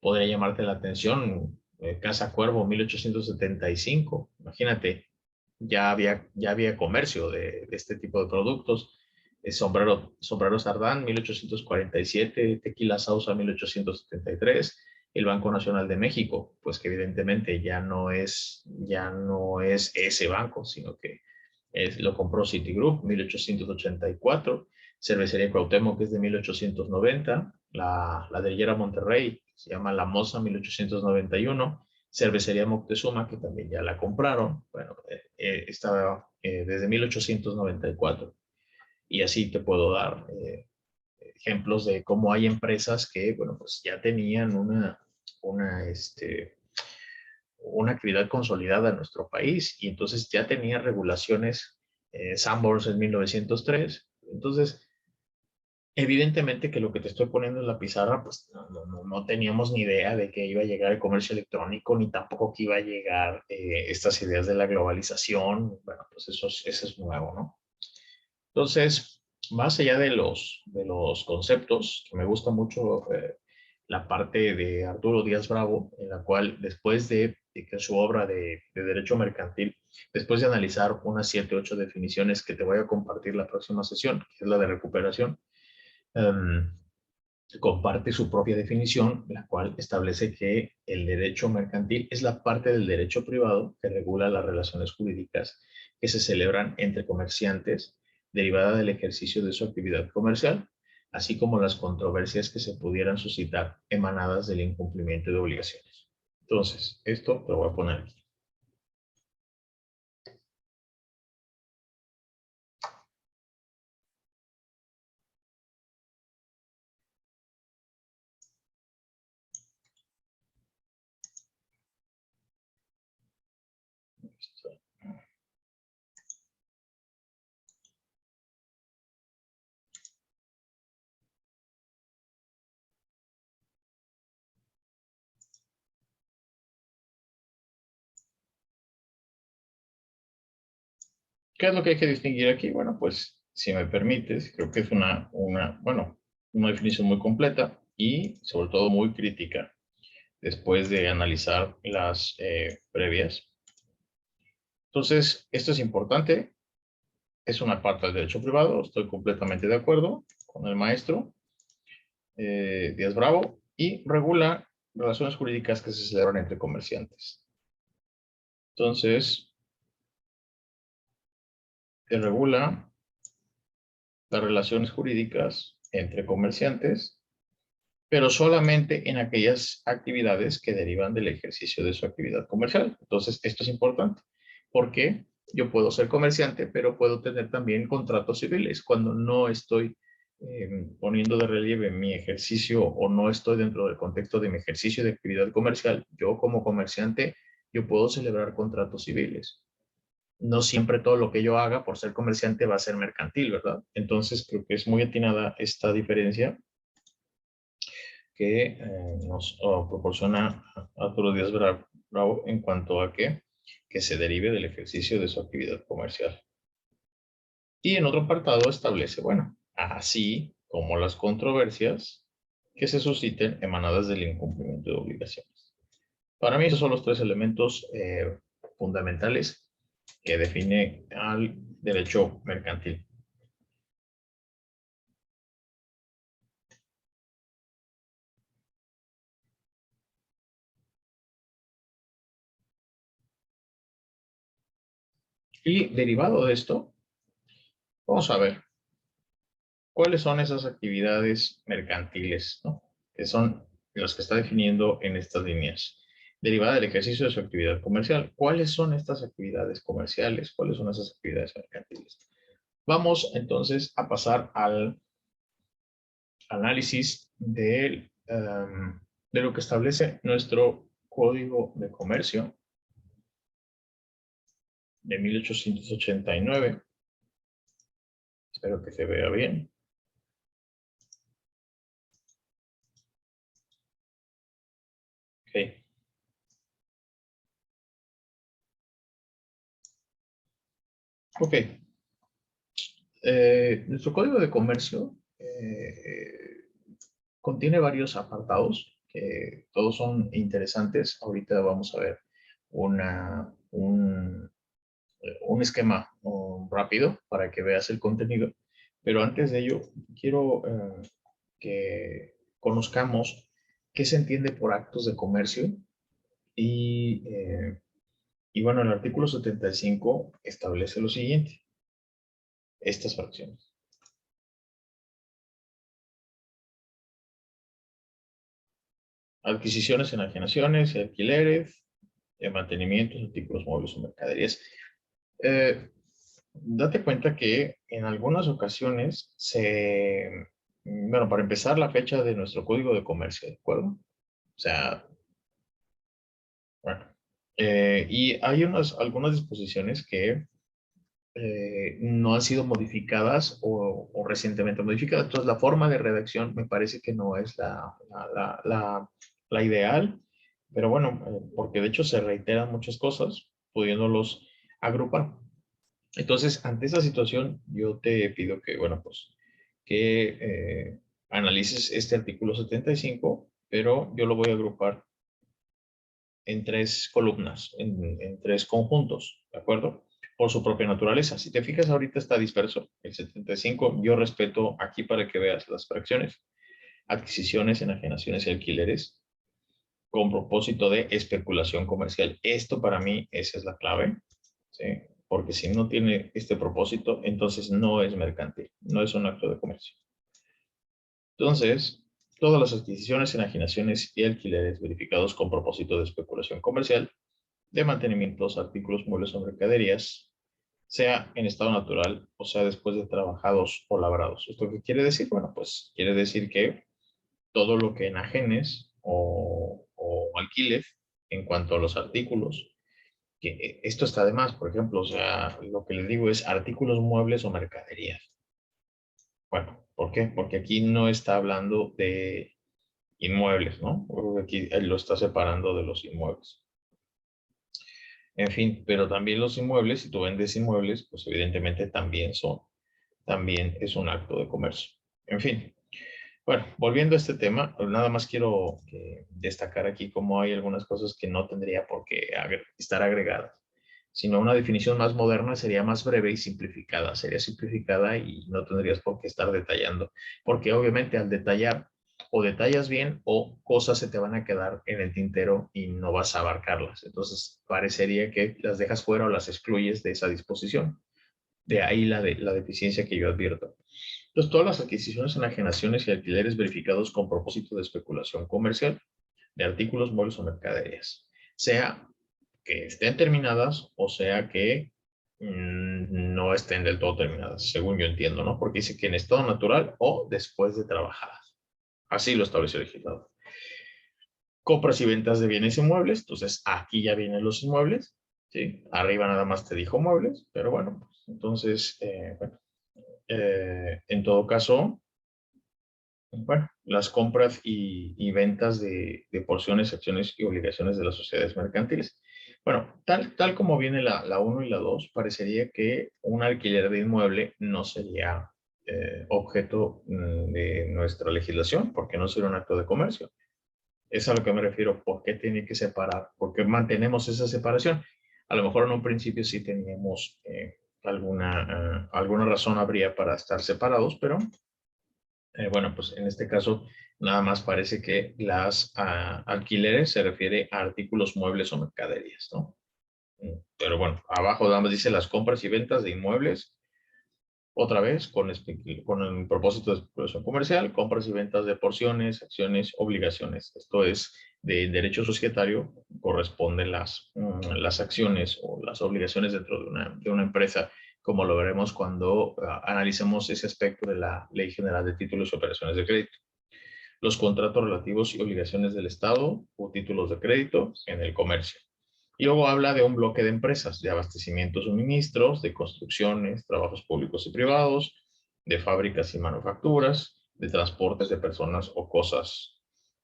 podría llamarte la atención. Casa Cuervo, 1875. Imagínate, ya había comercio de este tipo de productos. Sombrero Sardán, 1847, Tequila Sauza, 1873, el Banco Nacional de México, pues que evidentemente ya no es ese banco, sino que lo compró Citigroup, 1884, Cervecería Cuauhtémoc, que es de 1890, la ladrillera Monterrey, se llama La Moza, 1891, Cervecería Moctezuma, que también ya la compraron, bueno, estaba desde 1894. Y así te puedo dar ejemplos de cómo hay empresas que, bueno, pues ya tenían una actividad consolidada en nuestro país y entonces ya tenía regulaciones, Sanborns en 1903. Entonces, evidentemente que lo que te estoy poniendo en la pizarra, pues no teníamos ni idea de que iba a llegar el comercio electrónico, ni tampoco que iba a llegar estas ideas de la globalización. Bueno, pues eso es nuevo, ¿no? Entonces, más allá de los conceptos, que me gusta mucho la parte de Arturo Díaz Bravo, en la cual después de que su obra de Derecho Mercantil, después de analizar unas 7, 8 definiciones que te voy a compartir la próxima sesión, que es la de recuperación, um, comparte su propia definición, la cual establece que el derecho mercantil es la parte del derecho privado que regula las relaciones jurídicas que se celebran entre comerciantes derivada del ejercicio de su actividad comercial, así como las controversias que se pudieran suscitar emanadas del incumplimiento de obligaciones. Entonces, esto lo voy a poner aquí. ¿Qué es lo que hay que distinguir aquí? Bueno, pues si me permites, creo que es una definición muy completa y sobre todo muy crítica después de analizar las previas. Entonces, esto es importante, es una parte del derecho privado, estoy completamente de acuerdo con el maestro Díaz Bravo, y regula relaciones jurídicas que se celebran entre comerciantes. Entonces, regula las relaciones jurídicas entre comerciantes, pero solamente en aquellas actividades que derivan del ejercicio de su actividad comercial. Entonces, esto es importante, porque yo puedo ser comerciante, pero puedo tener también contratos civiles cuando no estoy poniendo de relieve mi ejercicio o no estoy dentro del contexto de mi ejercicio de actividad comercial. Yo como comerciante, yo puedo celebrar contratos civiles. No siempre todo lo que yo haga por ser comerciante va a ser mercantil, ¿verdad? Entonces, creo que es muy atinada esta diferencia que nos proporciona Arturo Díaz Bravo en cuanto a que se derive del ejercicio de su actividad comercial. Y en otro apartado establece, bueno, así como las controversias que se susciten emanadas del incumplimiento de obligaciones. Para mí esos son los tres elementos fundamentales que define al derecho mercantil. Y derivado de esto, vamos a ver cuáles son esas actividades mercantiles, ¿no? Que son las que está definiendo en estas líneas. Derivada del ejercicio de su actividad comercial. ¿Cuáles son estas actividades comerciales? ¿Cuáles son esas actividades mercantiles? Vamos entonces a pasar al análisis de lo que establece nuestro Código de Comercio de 1889. Espero que se vea bien. Ok. Ok. Nuestro Código de Comercio contiene varios apartados que todos son interesantes. Ahorita vamos a ver un esquema rápido para que veas el contenido. Pero antes de ello, quiero que conozcamos qué se entiende por actos de comercio y bueno, el artículo 75 establece lo siguiente, estas fracciones. Adquisiciones, enajenaciones y alquileres, mantenimientos, artículos móviles o mercaderías. Date cuenta que en algunas ocasiones bueno, para empezar, la fecha de nuestro código de comercio, ¿de acuerdo? O sea, bueno, y hay algunas disposiciones que no han sido modificadas o recientemente modificadas. Entonces, la forma de redacción me parece que no es la ideal, pero bueno, porque de hecho se reiteran muchas cosas, pudiéndolos agrupar. Entonces, ante esa situación, yo te pido que, bueno, pues, que analices este artículo 75, pero yo lo voy a agrupar en tres columnas, en tres conjuntos, ¿de acuerdo? Por su propia naturaleza. Si te fijas, ahorita está disperso el 75. Yo respeto aquí para que veas las fracciones, adquisiciones, enajenaciones y alquileres con propósito de especulación comercial. Esto para mí, esa es la clave, ¿sí? Porque si no tiene este propósito, entonces no es mercantil, no es un acto de comercio. Entonces, todas las adquisiciones, enajenaciones y alquileres verificados con propósito de especulación comercial, de mantenimientos, artículos, muebles o mercaderías, sea en estado natural o sea después de trabajados o labrados. ¿Esto qué quiere decir? Bueno, pues quiere decir que todo lo que enajenes o alquiles en cuanto a los artículos, que esto está de más, por ejemplo, o sea, lo que les digo es artículos, muebles o mercaderías. Bueno, ¿por qué? Porque aquí no está hablando de inmuebles, ¿no? Porque aquí él lo está separando de los inmuebles. En fin, pero también los inmuebles, si tú vendes inmuebles, pues evidentemente también es un acto de comercio. En fin, bueno, volviendo a este tema, nada más quiero destacar aquí cómo hay algunas cosas que no tendría por qué estar agregadas, sino una definición más moderna sería más breve y simplificada. Sería simplificada y no tendrías por qué estar detallando, porque obviamente al detallar o detallas bien o cosas se te van a quedar en el tintero y no vas a abarcarlas. Entonces parecería que las dejas fuera o las excluyes de esa disposición. De ahí la deficiencia que yo advierto. Entonces, todas las adquisiciones, enajenaciones y alquileres verificados con propósito de especulación comercial de artículos, muebles o mercaderías, sea que estén terminadas o sea que no estén del todo terminadas, según yo entiendo, ¿no? Porque dice que en estado natural o después de trabajadas. Así lo establece el legislador. Compras y ventas de bienes inmuebles, entonces aquí ya vienen los inmuebles, ¿sí? Arriba nada más te dijo muebles, pero bueno, pues, entonces, bueno, en todo caso, bueno, las compras y ventas de porciones, acciones y obligaciones de las sociedades mercantiles. Bueno, tal como viene la 1 y la 2, parecería que un alquiler de inmueble no sería objeto de nuestra legislación, porque no sería un acto de comercio. Es a lo que me refiero. ¿Por qué tiene que separar? ¿Por qué mantenemos esa separación? A lo mejor en un principio sí teníamos alguna razón habría para estar separados, pero bueno, pues en este caso nada más parece que las alquileres se refiere a artículos, muebles o mercaderías, ¿no? Pero bueno, abajo nada más dice las compras y ventas de inmuebles. Otra vez, con el propósito de especulación comercial, compras y ventas de porciones, acciones, obligaciones. Esto es de derecho societario, corresponden las acciones o las obligaciones dentro de una empresa, como lo veremos cuando analicemos ese aspecto de la Ley General de Títulos y Operaciones de Crédito. Los contratos relativos y obligaciones del Estado o títulos de crédito en el comercio. Y luego habla de un bloque de empresas, de abastecimientos, suministros, de construcciones, trabajos públicos y privados, de fábricas y manufacturas, de transportes de personas o cosas.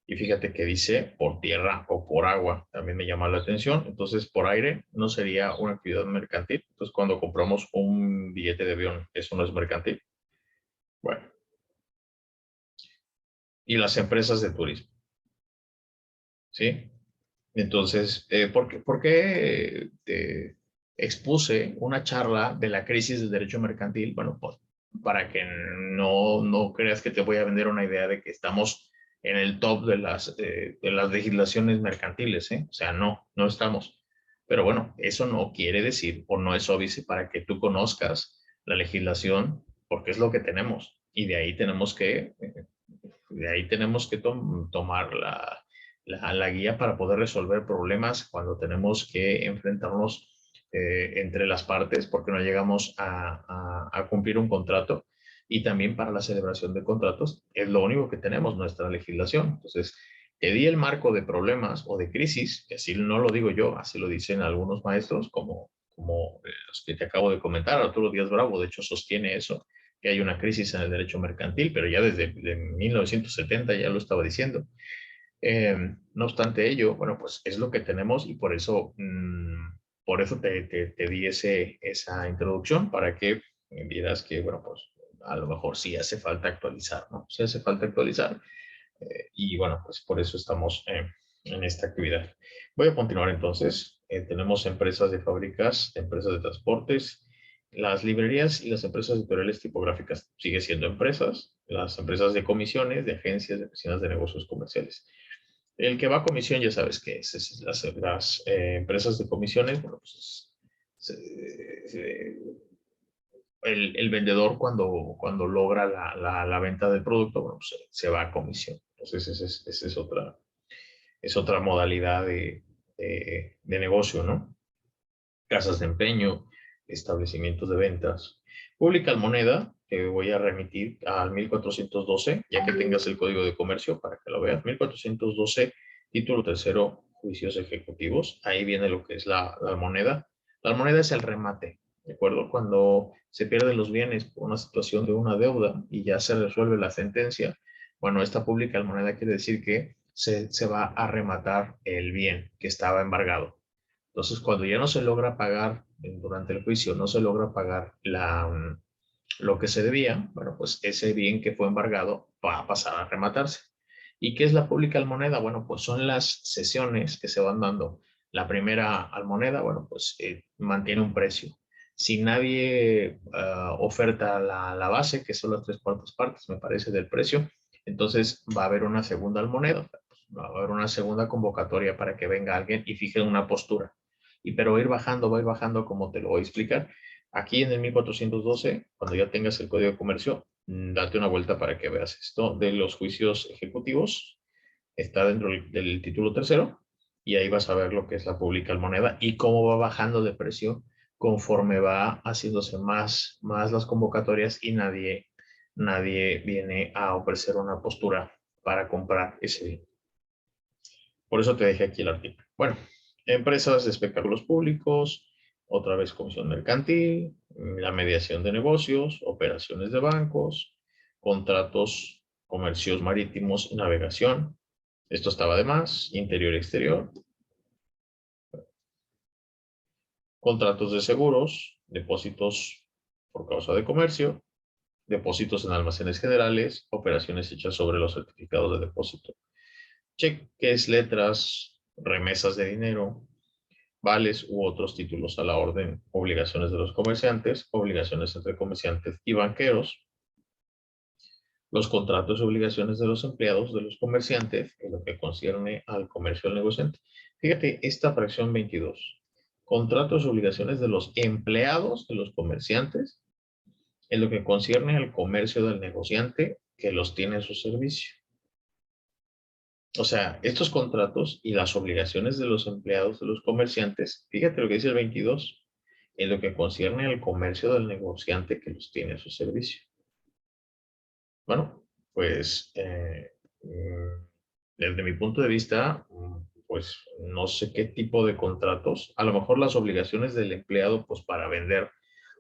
Y fíjate que dice por tierra o por agua, también me llama la atención. Entonces, por aire no sería una actividad mercantil. Entonces, cuando compramos un billete de avión, eso no es mercantil. Bueno, y las empresas de turismo, ¿sí? Entonces, por qué expuse una charla de la crisis del derecho mercantil? Bueno, pues para que no creas que te voy a vender una idea de que estamos en el top de las legislaciones mercantiles, ¿eh? O sea, no estamos. Pero bueno, eso no quiere decir o no es óbice para que tú conozcas la legislación, porque es lo que tenemos. Y de ahí tenemos que tomar la guía para poder resolver problemas cuando tenemos que enfrentarnos entre las partes porque no llegamos a cumplir un contrato, y también para la celebración de contratos es lo único que tenemos, nuestra legislación. Entonces, te di el marco de problemas o de crisis, que así no lo digo yo, así lo dicen algunos maestros, como los que te acabo de comentar. Arturo Díaz Bravo, de hecho, sostiene eso, que hay una crisis en el derecho mercantil, pero ya desde 1970 ya lo estaba diciendo. No obstante ello, bueno, pues es lo que tenemos, y por eso te di esa introducción, para que vieras que, bueno, pues a lo mejor sí hace falta actualizar, ¿no? Sí hace falta actualizar, y bueno, pues por eso estamos en esta actividad. Voy a continuar entonces. Tenemos empresas de fábricas, empresas de transportes, las librerías y las empresas editoriales tipográficas sigue siendo empresas, las empresas de comisiones, de agencias, de oficinas de negocios comerciales. El que va a comisión ya sabes qué es las empresas de comisiones. Bueno, pues el vendedor cuando logra la venta del producto, bueno, pues se va a comisión. Entonces esa es otra modalidad de negocio, ¿no? Casas de empeño, establecimientos de ventas. Publica moneda, te voy a remitir al 1412, ya que tengas el código de comercio para que lo veas. 1412, título tercero, juicios ejecutivos. Ahí viene lo que es la moneda. La moneda es el remate, ¿de acuerdo? Cuando se pierden los bienes por una situación de una deuda y ya se resuelve la sentencia, bueno, esta pública moneda quiere decir que se va a rematar el bien que estaba embargado. Entonces, cuando ya no se logra pagar durante el juicio, no se logra pagar lo que se debía, bueno, pues ese bien que fue embargado va a pasar a rematarse. ¿Y qué es la pública almoneda? Bueno, pues son las sesiones que se van dando. La primera almoneda, bueno, pues mantiene un precio. Si nadie oferta la base, que son las 3/4 partes, me parece, del precio, entonces va a haber una segunda almoneda, va a haber una segunda convocatoria para que venga alguien y fije una postura. Pero va a ir bajando, como te lo voy a explicar. Aquí en el 1412, cuando ya tengas el código de comercio, date una vuelta para que veas esto de los juicios ejecutivos. Está dentro del título tercero, y ahí vas a ver lo que es la pública moneda y cómo va bajando de precio conforme va haciéndose más las convocatorias y nadie viene a ofrecer una postura para comprar ese bien. Por eso te dejé aquí el artículo. Bueno, empresas de espectáculos públicos, otra vez comisión mercantil, la mediación de negocios, operaciones de bancos, contratos, comercios marítimos y navegación. Esto estaba de más, interior y exterior. Contratos de seguros, depósitos por causa de comercio, depósitos en almacenes generales, operaciones hechas sobre los certificados de depósito, cheques, letras, remesas de dinero, vales u otros títulos a la orden, obligaciones de los comerciantes, obligaciones entre comerciantes y banqueros, los contratos y obligaciones de los empleados de los comerciantes en lo que concierne al comercio del negociante. Fíjate, esta fracción 22, contratos y obligaciones de los empleados de los comerciantes en lo que concierne al comercio del negociante que los tiene a su servicio. O sea, estos contratos y las obligaciones de los empleados de los comerciantes, fíjate lo que dice el 22, en lo que concierne al comercio del negociante que los tiene a su servicio. Bueno, pues desde mi punto de vista, pues no sé qué tipo de contratos, a lo mejor las obligaciones del empleado, pues para vender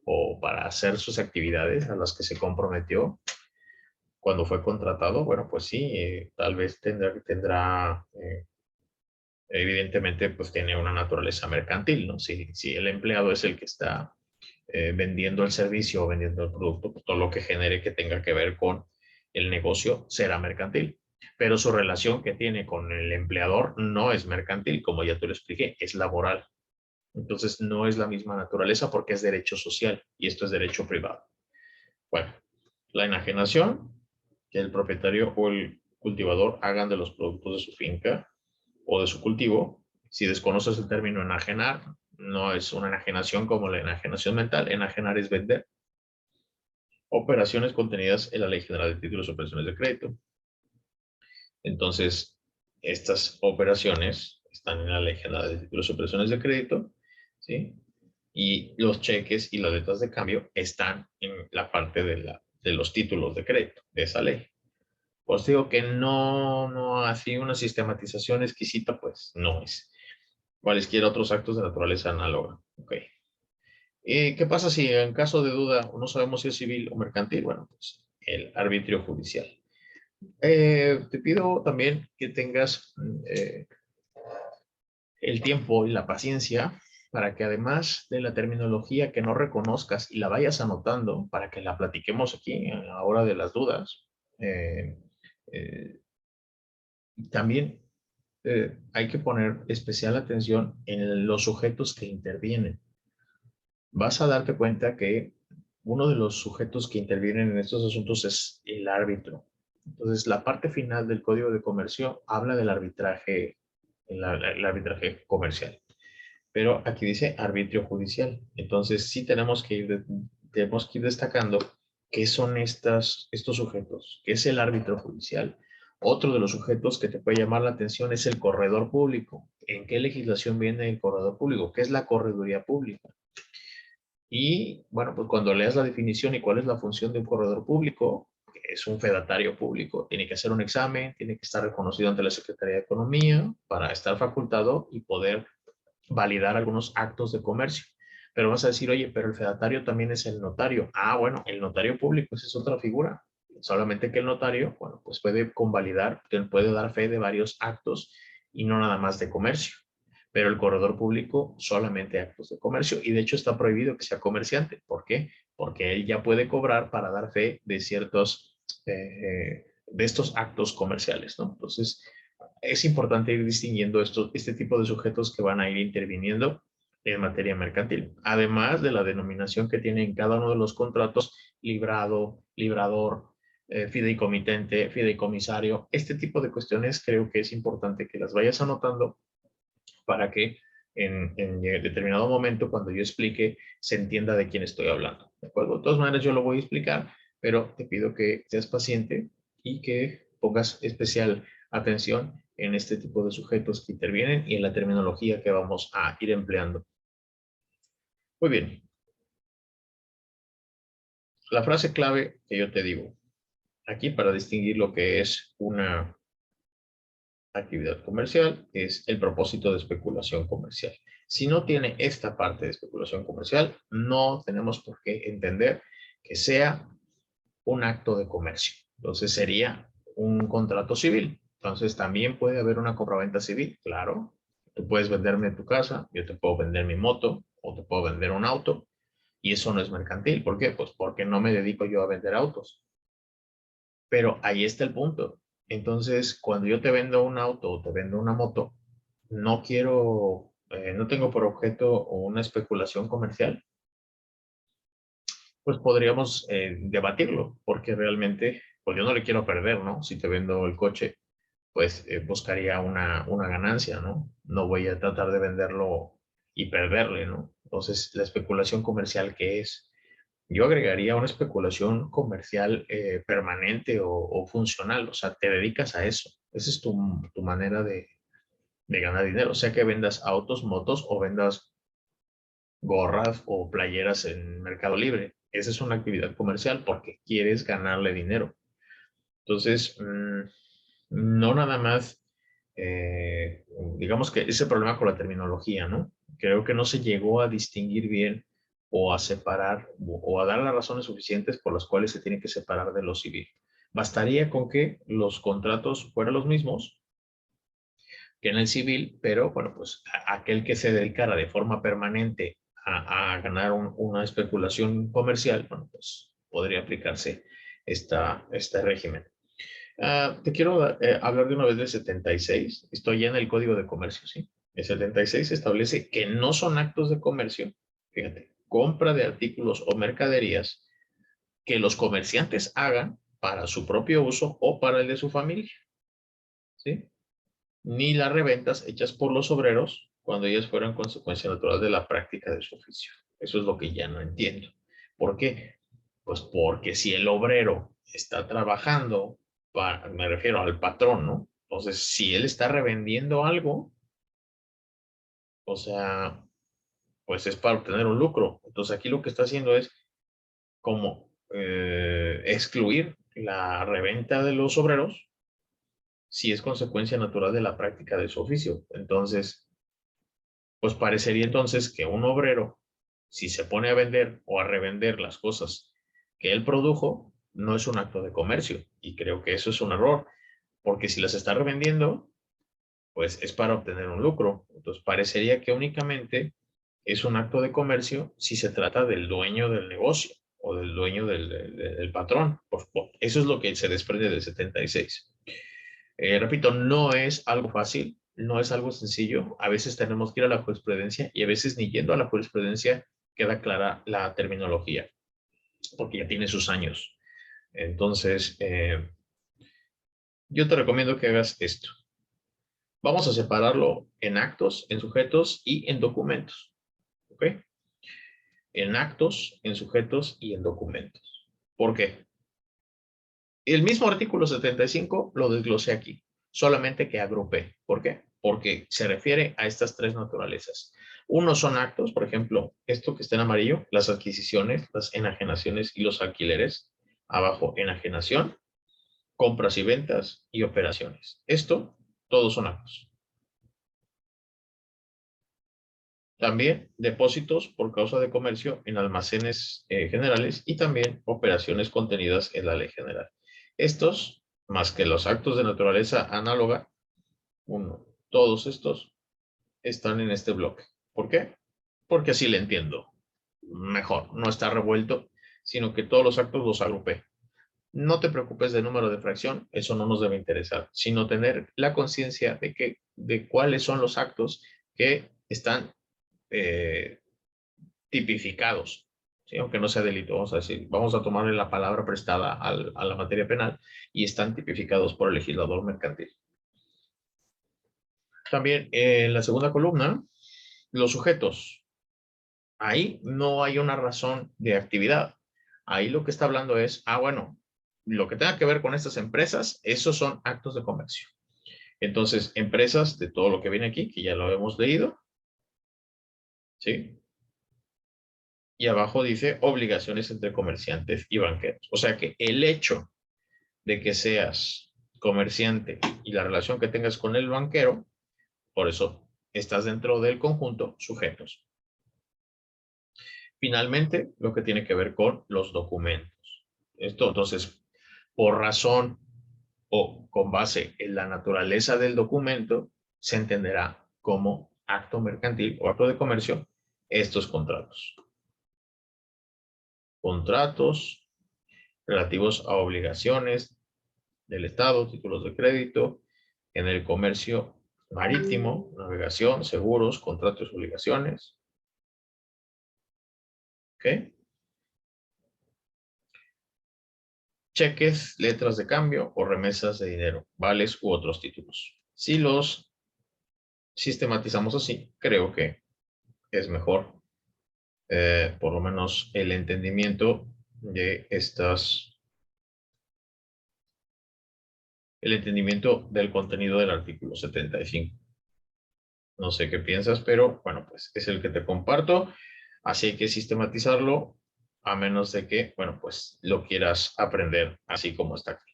o para hacer sus actividades a las que se comprometió cuando fue contratado, bueno, pues sí, tal vez tendrá evidentemente, pues tiene una naturaleza mercantil, ¿no? Si el empleado es el que está vendiendo el servicio o vendiendo el producto, pues todo lo que genere que tenga que ver con el negocio será mercantil. Pero su relación que tiene con el empleador no es mercantil, como ya te lo expliqué, es laboral. Entonces no es la misma naturaleza porque es derecho social y esto es derecho privado. Bueno, la enajenación, que el propietario o el cultivador hagan de los productos de su finca o de su cultivo. Si desconoces el término enajenar, no es una enajenación como la enajenación mental. Enajenar es vender. Operaciones contenidas en la Ley General de Títulos y Operaciones de Crédito. Entonces, estas operaciones están en la Ley General de Títulos y Operaciones de Crédito, ¿sí? Y los cheques y las letras de cambio están en la parte de los títulos de crédito de esa ley. Pues digo que no así una sistematización exquisita, pues no es. Cualesquiera otros actos de naturaleza análoga. Ok. ¿Qué pasa si en caso de duda no sabemos si es civil o mercantil? Bueno, pues el arbitrio judicial. Te pido también que tengas el tiempo y la paciencia para que además de la terminología que no reconozcas y la vayas anotando para que la platiquemos aquí a la hora de las dudas. Eh, eh, también hay que poner especial atención en los sujetos que intervienen. Vas a darte cuenta que uno de los sujetos que intervienen en estos asuntos es el árbitro. Entonces, la parte final del Código de Comercio habla del arbitraje, el arbitraje comercial. Pero aquí dice arbitrio judicial. Entonces, sí tenemos que ir destacando qué son estos sujetos, qué es el árbitro judicial. Otro de los sujetos que te puede llamar la atención es el corredor público. ¿En qué legislación viene el corredor público? ¿Qué es la correduría pública? Y bueno, pues cuando leas la definición y cuál es la función de un corredor público, que es un fedatario público, tiene que hacer un examen, tiene que estar reconocido ante la Secretaría de Economía para estar facultado y poder validar algunos actos de comercio. Pero vas a decir, oye, pero el fedatario también es el notario. Ah, bueno, el notario público, esa es otra figura. Solamente que el notario, bueno, pues puede convalidar, puede dar fe de varios actos y no nada más de comercio. Pero el corredor público solamente actos de comercio y de hecho está prohibido que sea comerciante. ¿Por qué? Porque él ya puede cobrar para dar fe de ciertos, de estos actos comerciales, ¿no? Entonces, es importante ir distinguiendo este tipo de sujetos que van a ir interviniendo en materia mercantil, además de la denominación que tienen cada uno de los contratos, librado, librador, fideicomitente, fideicomisario. Este tipo de cuestiones creo que es importante que las vayas anotando para que en determinado momento, cuando yo explique, se entienda de quién estoy hablando. ¿De acuerdo? De todas maneras, yo lo voy a explicar, pero te pido que seas paciente y que pongas especial atención en este tipo de sujetos que intervienen y en la terminología que vamos a ir empleando. Muy bien. La frase clave que yo te digo aquí para distinguir lo que es una actividad comercial es el propósito de especulación comercial. Si no tiene esta parte de especulación comercial, no tenemos por qué entender que sea un acto de comercio. Entonces sería un contrato civil. Entonces también puede haber una compraventa civil, claro. Tú puedes venderme tu casa, yo te puedo vender mi moto o te puedo vender un auto y eso no es mercantil. ¿Por qué? Pues porque no me dedico yo a vender autos. Pero ahí está el punto. Entonces, cuando yo te vendo un auto o te vendo una moto, no quiero, no tengo por objeto una especulación comercial, pues podríamos debatirlo, porque realmente, pues yo no le quiero perder, ¿no? Si te vendo el coche, pues buscaría una ganancia, ¿no? No voy a tratar de venderlo y perderle, ¿no? Entonces, la especulación comercial, ¿qué es? Yo agregaría una especulación comercial permanente o funcional, o sea, te dedicas a eso. Esa es tu manera de ganar dinero, o sea que vendas autos, motos o vendas gorras o playeras en Mercado Libre. Esa es una actividad comercial porque quieres ganarle dinero. Entonces, no nada más, digamos que ese problema con la terminología, ¿no? Creo que no se llegó a distinguir bien o a separar o a dar las razones suficientes por las cuales se tiene que separar de lo civil. Bastaría con que los contratos fueran los mismos que en el civil, pero bueno, pues aquel que se dedicara de forma permanente a ganar una especulación comercial, bueno, pues podría aplicarse este régimen. Te quiero hablar de una vez del 76. Estoy ya en el Código de Comercio, ¿sí? El 76 establece que no son actos de comercio, fíjate, compra de artículos o mercaderías que los comerciantes hagan para su propio uso o para el de su familia, ¿sí? Ni las reventas hechas por los obreros cuando ellas fueran consecuencia natural de la práctica de su oficio. Eso es lo que ya no entiendo. ¿Por qué? Pues porque si el obrero está trabajando, me refiero al patrón, ¿no? Entonces, si él está revendiendo algo, o sea, pues es para obtener un lucro. Entonces, aquí lo que está haciendo es como excluir la reventa de los obreros si es consecuencia natural de la práctica de su oficio. Entonces, pues parecería entonces que un obrero, si se pone a vender o a revender las cosas que él produjo, no es un acto de comercio. Y creo que eso es un error, porque si las está revendiendo, pues es para obtener un lucro. Entonces parecería que únicamente es un acto de comercio si se trata del dueño del negocio o del dueño del patrón. Pues, eso es lo que se desprende del 76. Repito, no es algo fácil, no es algo sencillo. A veces tenemos que ir a la jurisprudencia y a veces ni yendo a la jurisprudencia queda clara la terminología, porque ya tiene sus años. Entonces, yo te recomiendo que hagas esto. Vamos a separarlo en actos, en sujetos y en documentos. ¿Ok? En actos, en sujetos y en documentos. ¿Por qué? El mismo artículo 75 lo desglosé aquí, solamente que agrupé. ¿Por qué? Porque se refiere a estas tres naturalezas. Uno son actos, por ejemplo, esto que está en amarillo, las adquisiciones, las enajenaciones y los alquileres. Abajo, enajenación, compras y ventas y operaciones. Esto, todos son actos. También depósitos por causa de comercio en almacenes generales y también operaciones contenidas en la ley general. Estos, más que los actos de naturaleza análoga, todos estos están en este bloque. ¿Por qué? Porque así le entiendo mejor. No está revuelto, sino que todos los actos los agrupé. No te preocupes del número de fracción, eso no nos debe interesar, sino tener la conciencia de cuáles son los actos que están tipificados, ¿sí? Aunque no sea delito, vamos a decir, vamos a tomarle la palabra prestada a la materia penal y están tipificados por el legislador mercantil. También en la segunda columna, los sujetos. Ahí no hay una razón de actividad. Ahí lo que está hablando es, bueno, lo que tenga que ver con estas empresas, esos son actos de comercio. Entonces, empresas de todo lo que viene aquí, que ya lo hemos leído, ¿sí? Y abajo dice obligaciones entre comerciantes y banqueros. O sea que el hecho de que seas comerciante y la relación que tengas con el banquero, por eso estás dentro del conjunto sujetos. Finalmente, lo que tiene que ver con los documentos. Esto, entonces, por razón o con base en la naturaleza del documento, se entenderá como acto mercantil o acto de comercio estos contratos. Contratos relativos a obligaciones del Estado, títulos de crédito, en el comercio marítimo, navegación, seguros, contratos y obligaciones. ¿Ok? Cheques, letras de cambio o remesas de dinero, vales u otros títulos. Si los sistematizamos así, creo que es mejor, por lo menos el entendimiento de el entendimiento del contenido del artículo 75. No sé qué piensas, pero bueno, pues es el que te comparto. Así hay que sistematizarlo, a menos de que, bueno, pues lo quieras aprender así como está aquí.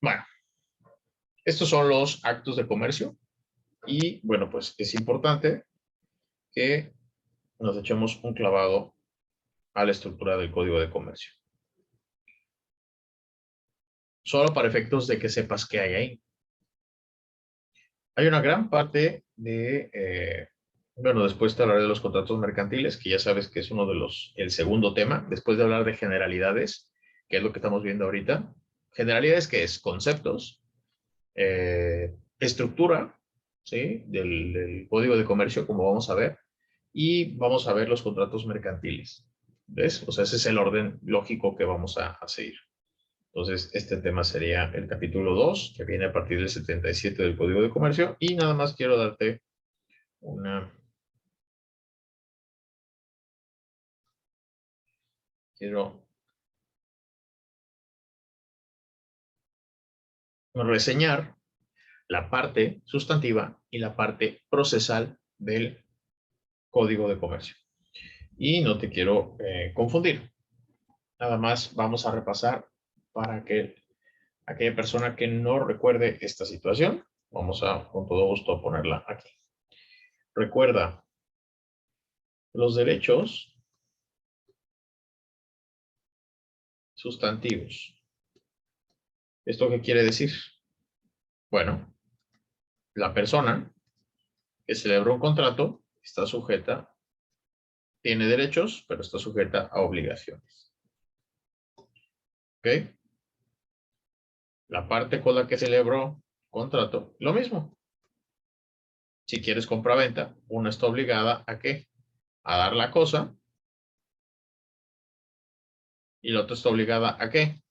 Bueno, estos son los actos de comercio y, bueno, pues es importante que nos echemos un clavado a la estructura del Código de Comercio. Solo para efectos de que sepas qué hay ahí. Hay una gran parte de, bueno, después te hablaré de los contratos mercantiles, que ya sabes que es uno de el segundo tema, después de hablar de generalidades, que es lo que estamos viendo ahorita. Generalidades, que es conceptos, estructura, ¿sí? Del Código de Comercio, como vamos a ver, y vamos a ver los contratos mercantiles. ¿Ves? O sea, ese es el orden lógico que vamos a seguir. Entonces, este tema sería el capítulo 2, que viene a partir del 77 del Código de Comercio. Y nada más quiero darte una... Quiero reseñar la parte sustantiva y la parte procesal del Código de Comercio. Y no te quiero confundir. Nada más vamos a repasar para que aquella persona que no recuerde esta situación, vamos a, con todo gusto, ponerla aquí. Recuerda, los derechos sustantivos. ¿Esto qué quiere decir? Bueno, la persona que celebra un contrato está sujeta, tiene derechos, pero está sujeta a obligaciones. ¿Ok? La parte con la que celebró contrato, lo mismo. Si quieres compraventa, una está obligada ¿a qué? A dar la cosa. Y la otra está obligada ¿a qué?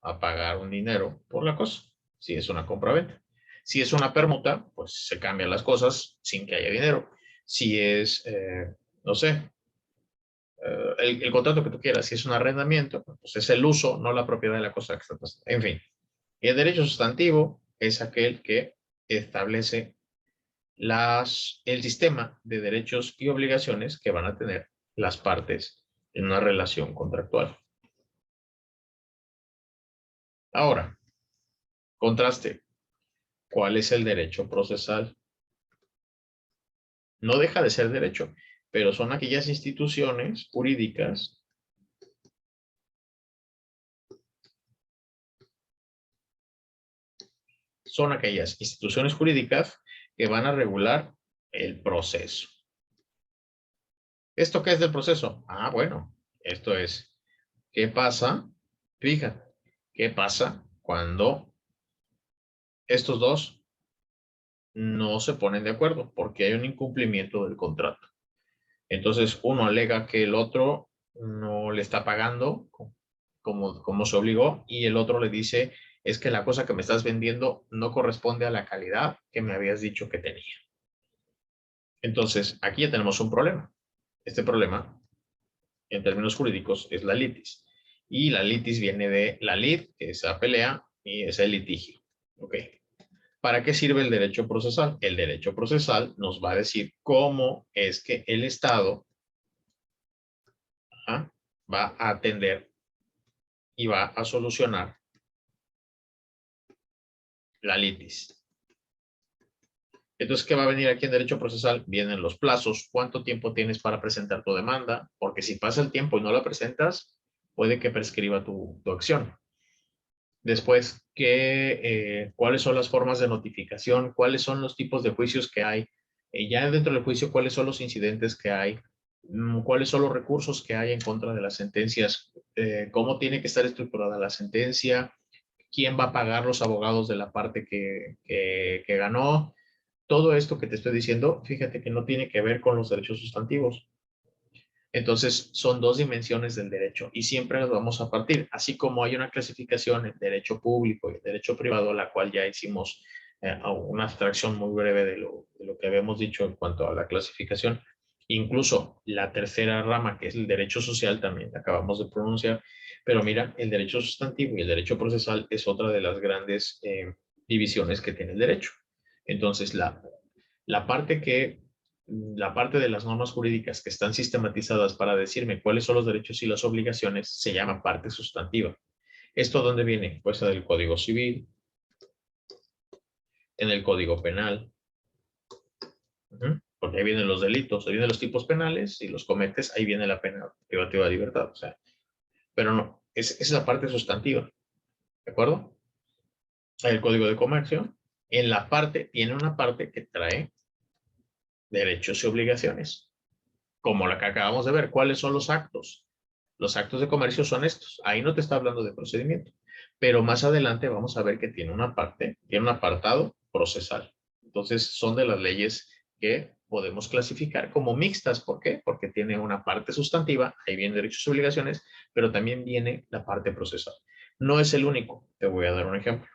A pagar un dinero por la cosa, si es una compraventa. Si es una permuta, pues se cambian las cosas sin que haya dinero. Si es, no sé, el contrato que tú quieras, si es un arrendamiento, pues es el uso, no la propiedad de la cosa que está pasando. En fin, el derecho sustantivo es aquel que establece el sistema de derechos y obligaciones que van a tener las partes en una relación contractual. Ahora, contraste. ¿Cuál es el derecho procesal? No deja de ser derecho, pero son aquellas instituciones jurídicas que van a regular el proceso. ¿Esto qué es del proceso? Ah, bueno, esto es, ¿qué pasa? Fíjate, ¿qué pasa cuando estos dos no se ponen de acuerdo? Porque hay un incumplimiento del contrato. Entonces, uno alega que el otro no le está pagando como se obligó, y el otro le dice, es que la cosa que me estás vendiendo no corresponde a la calidad que me habías dicho que tenía. Entonces, aquí ya tenemos un problema. Este problema, en términos jurídicos, es la litis. Y la litis viene de la lit, que es la pelea, y es el litigio. ¿Ok? ¿Para qué sirve el derecho procesal? El derecho procesal nos va a decir cómo es que el Estado va a atender y va a solucionar la litis. Entonces, ¿qué va a venir aquí en derecho procesal? Vienen los plazos, cuánto tiempo tienes para presentar tu demanda, porque si pasa el tiempo y no la presentas, puede que prescriba tu acción. Después, ¿cuáles son las formas de notificación? ¿Cuáles son los tipos de juicios que hay? Ya dentro del juicio, ¿cuáles son los incidentes que hay? ¿Cuáles son los recursos que hay en contra de las sentencias? ¿Cómo tiene que estar estructurada la sentencia? ¿Quién va a pagar los abogados de la parte que ganó? Todo esto que te estoy diciendo, fíjate que no tiene que ver con los derechos sustantivos. Entonces, son dos dimensiones del derecho y siempre las vamos a partir, así como hay una clasificación en derecho público y derecho privado, la cual ya hicimos una abstracción muy breve de lo que habíamos dicho en cuanto a la clasificación. Incluso la tercera rama, que es el derecho social, también la acabamos de pronunciar, pero mira, el derecho sustantivo y el derecho procesal es otra de las grandes divisiones que tiene el derecho. Entonces, la parte que la parte de las normas jurídicas que están sistematizadas para decirme cuáles son los derechos y las obligaciones se llama parte sustantiva. ¿Esto dónde viene? Pues en el Código Civil, en el Código Penal, porque ahí vienen los delitos, ahí vienen los tipos penales, si los cometes, ahí viene la pena privativa de libertad. O sea, pero no, es la parte sustantiva, ¿de acuerdo? El Código de Comercio, en la parte, tiene una parte que trae derechos y obligaciones, como la que acabamos de ver. ¿Cuáles son los actos? Los actos de comercio son estos. Ahí no te está hablando de procedimiento. Pero más adelante vamos a ver que tiene una parte, tiene un apartado procesal. Entonces, son de las leyes que podemos clasificar como mixtas. ¿Por qué? Porque tiene una parte sustantiva, ahí vienen derechos y obligaciones, pero también viene la parte procesal. No es el único. Te voy a dar un ejemplo.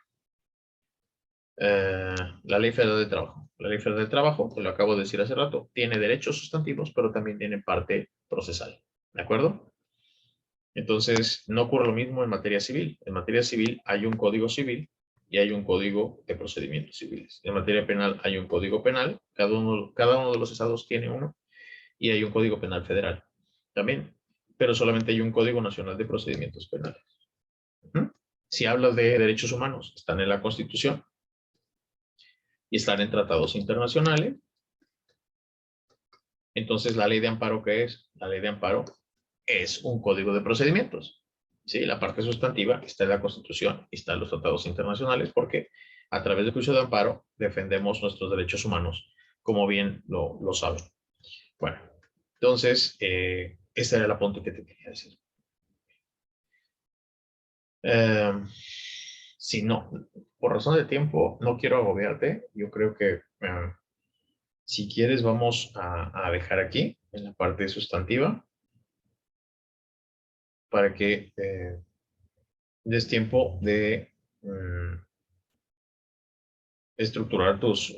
La Ley Federal de Trabajo. La Ley Federal de Trabajo, te lo acabo de decir hace rato, tiene derechos sustantivos, pero también tiene parte procesal. ¿De acuerdo? Entonces, no ocurre lo mismo en materia civil. En materia civil hay un código civil y hay un código de procedimientos civiles. En materia penal hay un código penal, cada uno de los estados tiene uno, y hay un código penal federal también, pero solamente hay un código nacional de procedimientos penales. Si hablas de derechos humanos, están en la Constitución y están en tratados internacionales. Entonces, ¿la ley de amparo qué es? La ley de amparo es un código de procedimientos. ¿Sí? La parte sustantiva está en la Constitución y está en los tratados internacionales porque a través del juicio de amparo defendemos nuestros derechos humanos, como bien lo saben. Bueno, entonces, ese era el apunte que te quería decir. Si no, por razón de tiempo, no quiero agobiarte. Yo creo que si quieres vamos a dejar aquí en la parte sustantiva para que des tiempo de estructurar tus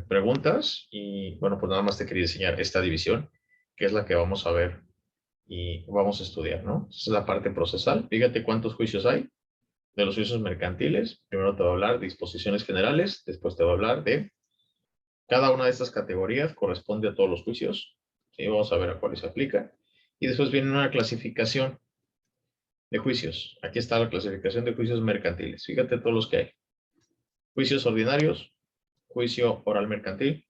preguntas y bueno, pues nada más te quería enseñar esta división, que es la que vamos a ver y vamos a estudiar, ¿no? Esa es la parte procesal. Fíjate cuántos juicios hay de los juicios mercantiles. Primero te voy a hablar de disposiciones generales, después te voy a hablar de cada una de estas categorías corresponde a todos los juicios. ¿Sí? Vamos a ver a cuáles se aplica. Y después viene una clasificación de juicios. Aquí está la clasificación de juicios mercantiles. Fíjate todos los que hay. Juicios ordinarios, juicio oral mercantil,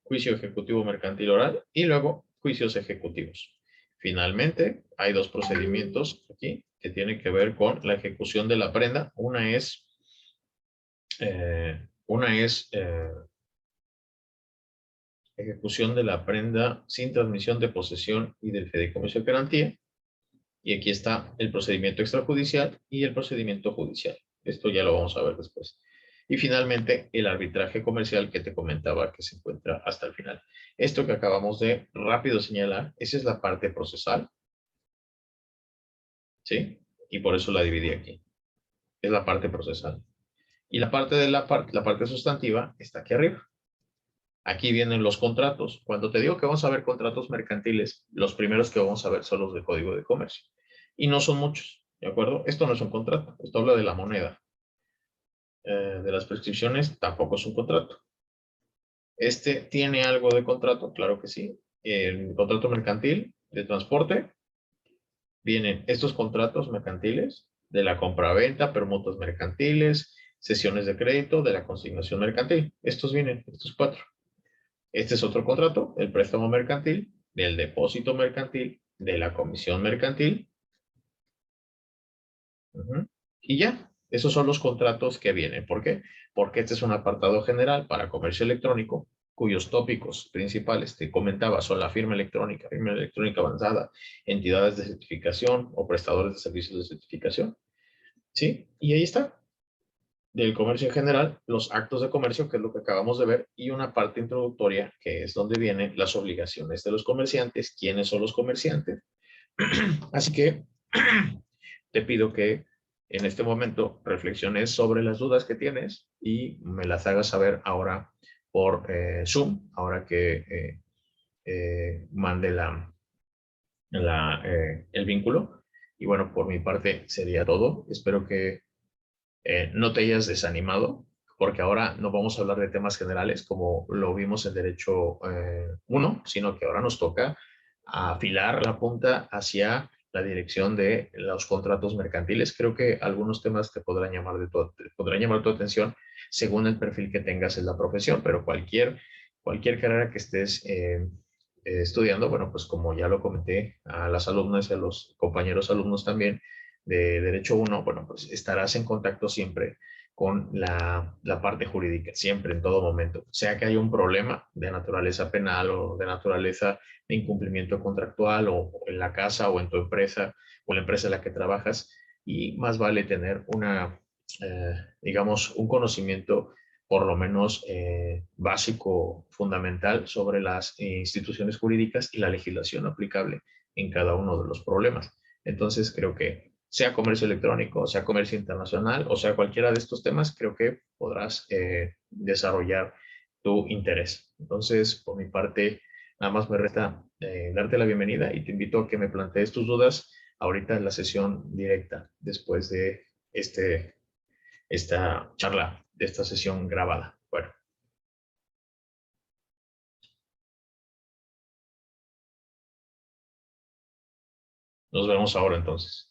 juicio ejecutivo mercantil oral y luego juicios ejecutivos. Finalmente, hay dos procedimientos aquí que tienen que ver con la ejecución de la prenda. Una es ejecución de la prenda sin transmisión de posesión y del fideicomiso de garantía. Y aquí está el procedimiento extrajudicial y el procedimiento judicial. Esto ya lo vamos a ver después. Y finalmente, el arbitraje comercial que te comentaba que se encuentra hasta el final. Esto que acabamos de rápido señalar, esa es la parte procesal. ¿Sí? Y por eso la dividí aquí. Es la parte procesal. Y la parte de la parte sustantiva está aquí arriba. Aquí vienen los contratos. Cuando te digo que vamos a ver contratos mercantiles, los primeros que vamos a ver son los de Código de Comercio. Y no son muchos, ¿de acuerdo? Esto no es un contrato, esto habla de la moneda. De las prescripciones tampoco es un contrato. Este tiene algo de contrato, claro que sí. El contrato mercantil de transporte, vienen estos contratos mercantiles de la compraventa, permutas mercantiles, sesiones de crédito, de la consignación mercantil. Estos vienen, estos cuatro. Este es otro contrato, el préstamo mercantil, del depósito mercantil, de la comisión mercantil. Y ya, esos son los contratos que vienen. ¿Por qué? Porque este es un apartado general para comercio electrónico, cuyos tópicos principales, te comentaba, son la firma electrónica avanzada, entidades de certificación o prestadores de servicios de certificación. ¿Sí? Y ahí está. del comercio en general, los actos de comercio, que es lo que acabamos de ver, y una parte introductoria, que es donde vienen las obligaciones de los comerciantes, quiénes son los comerciantes. Así que te pido que en este momento reflexiones sobre las dudas que tienes y me las hagas saber ahora por Zoom, ahora que mande el vínculo. Y bueno, por mi parte sería todo. Espero que no te hayas desanimado, porque ahora no vamos a hablar de temas generales como lo vimos en Derecho 1, sino que ahora nos toca afilar la punta hacia la dirección de los contratos mercantiles. Creo que algunos temas te podrán te podrán llamar tu atención según el perfil que tengas en la profesión, pero cualquier carrera que estés estudiando, bueno, pues como ya lo comenté a las alumnas y a los compañeros alumnos también, de Derecho 1, bueno, pues estarás en contacto siempre con la parte jurídica, siempre, en todo momento. Sea que haya un problema de naturaleza penal o de naturaleza de incumplimiento contractual o en la casa o en tu empresa o en la empresa en la que trabajas, y más vale tener digamos, un conocimiento por lo menos básico, fundamental sobre las instituciones jurídicas y la legislación aplicable en cada uno de los problemas. Entonces, creo que sea comercio electrónico, sea comercio internacional, o sea cualquiera de estos temas, creo que podrás desarrollar tu interés. Entonces, por mi parte, nada más me resta darte la bienvenida y te invito a que me plantees tus dudas ahorita en la sesión directa, después de esta charla, de esta sesión grabada. Bueno, nos vemos ahora entonces.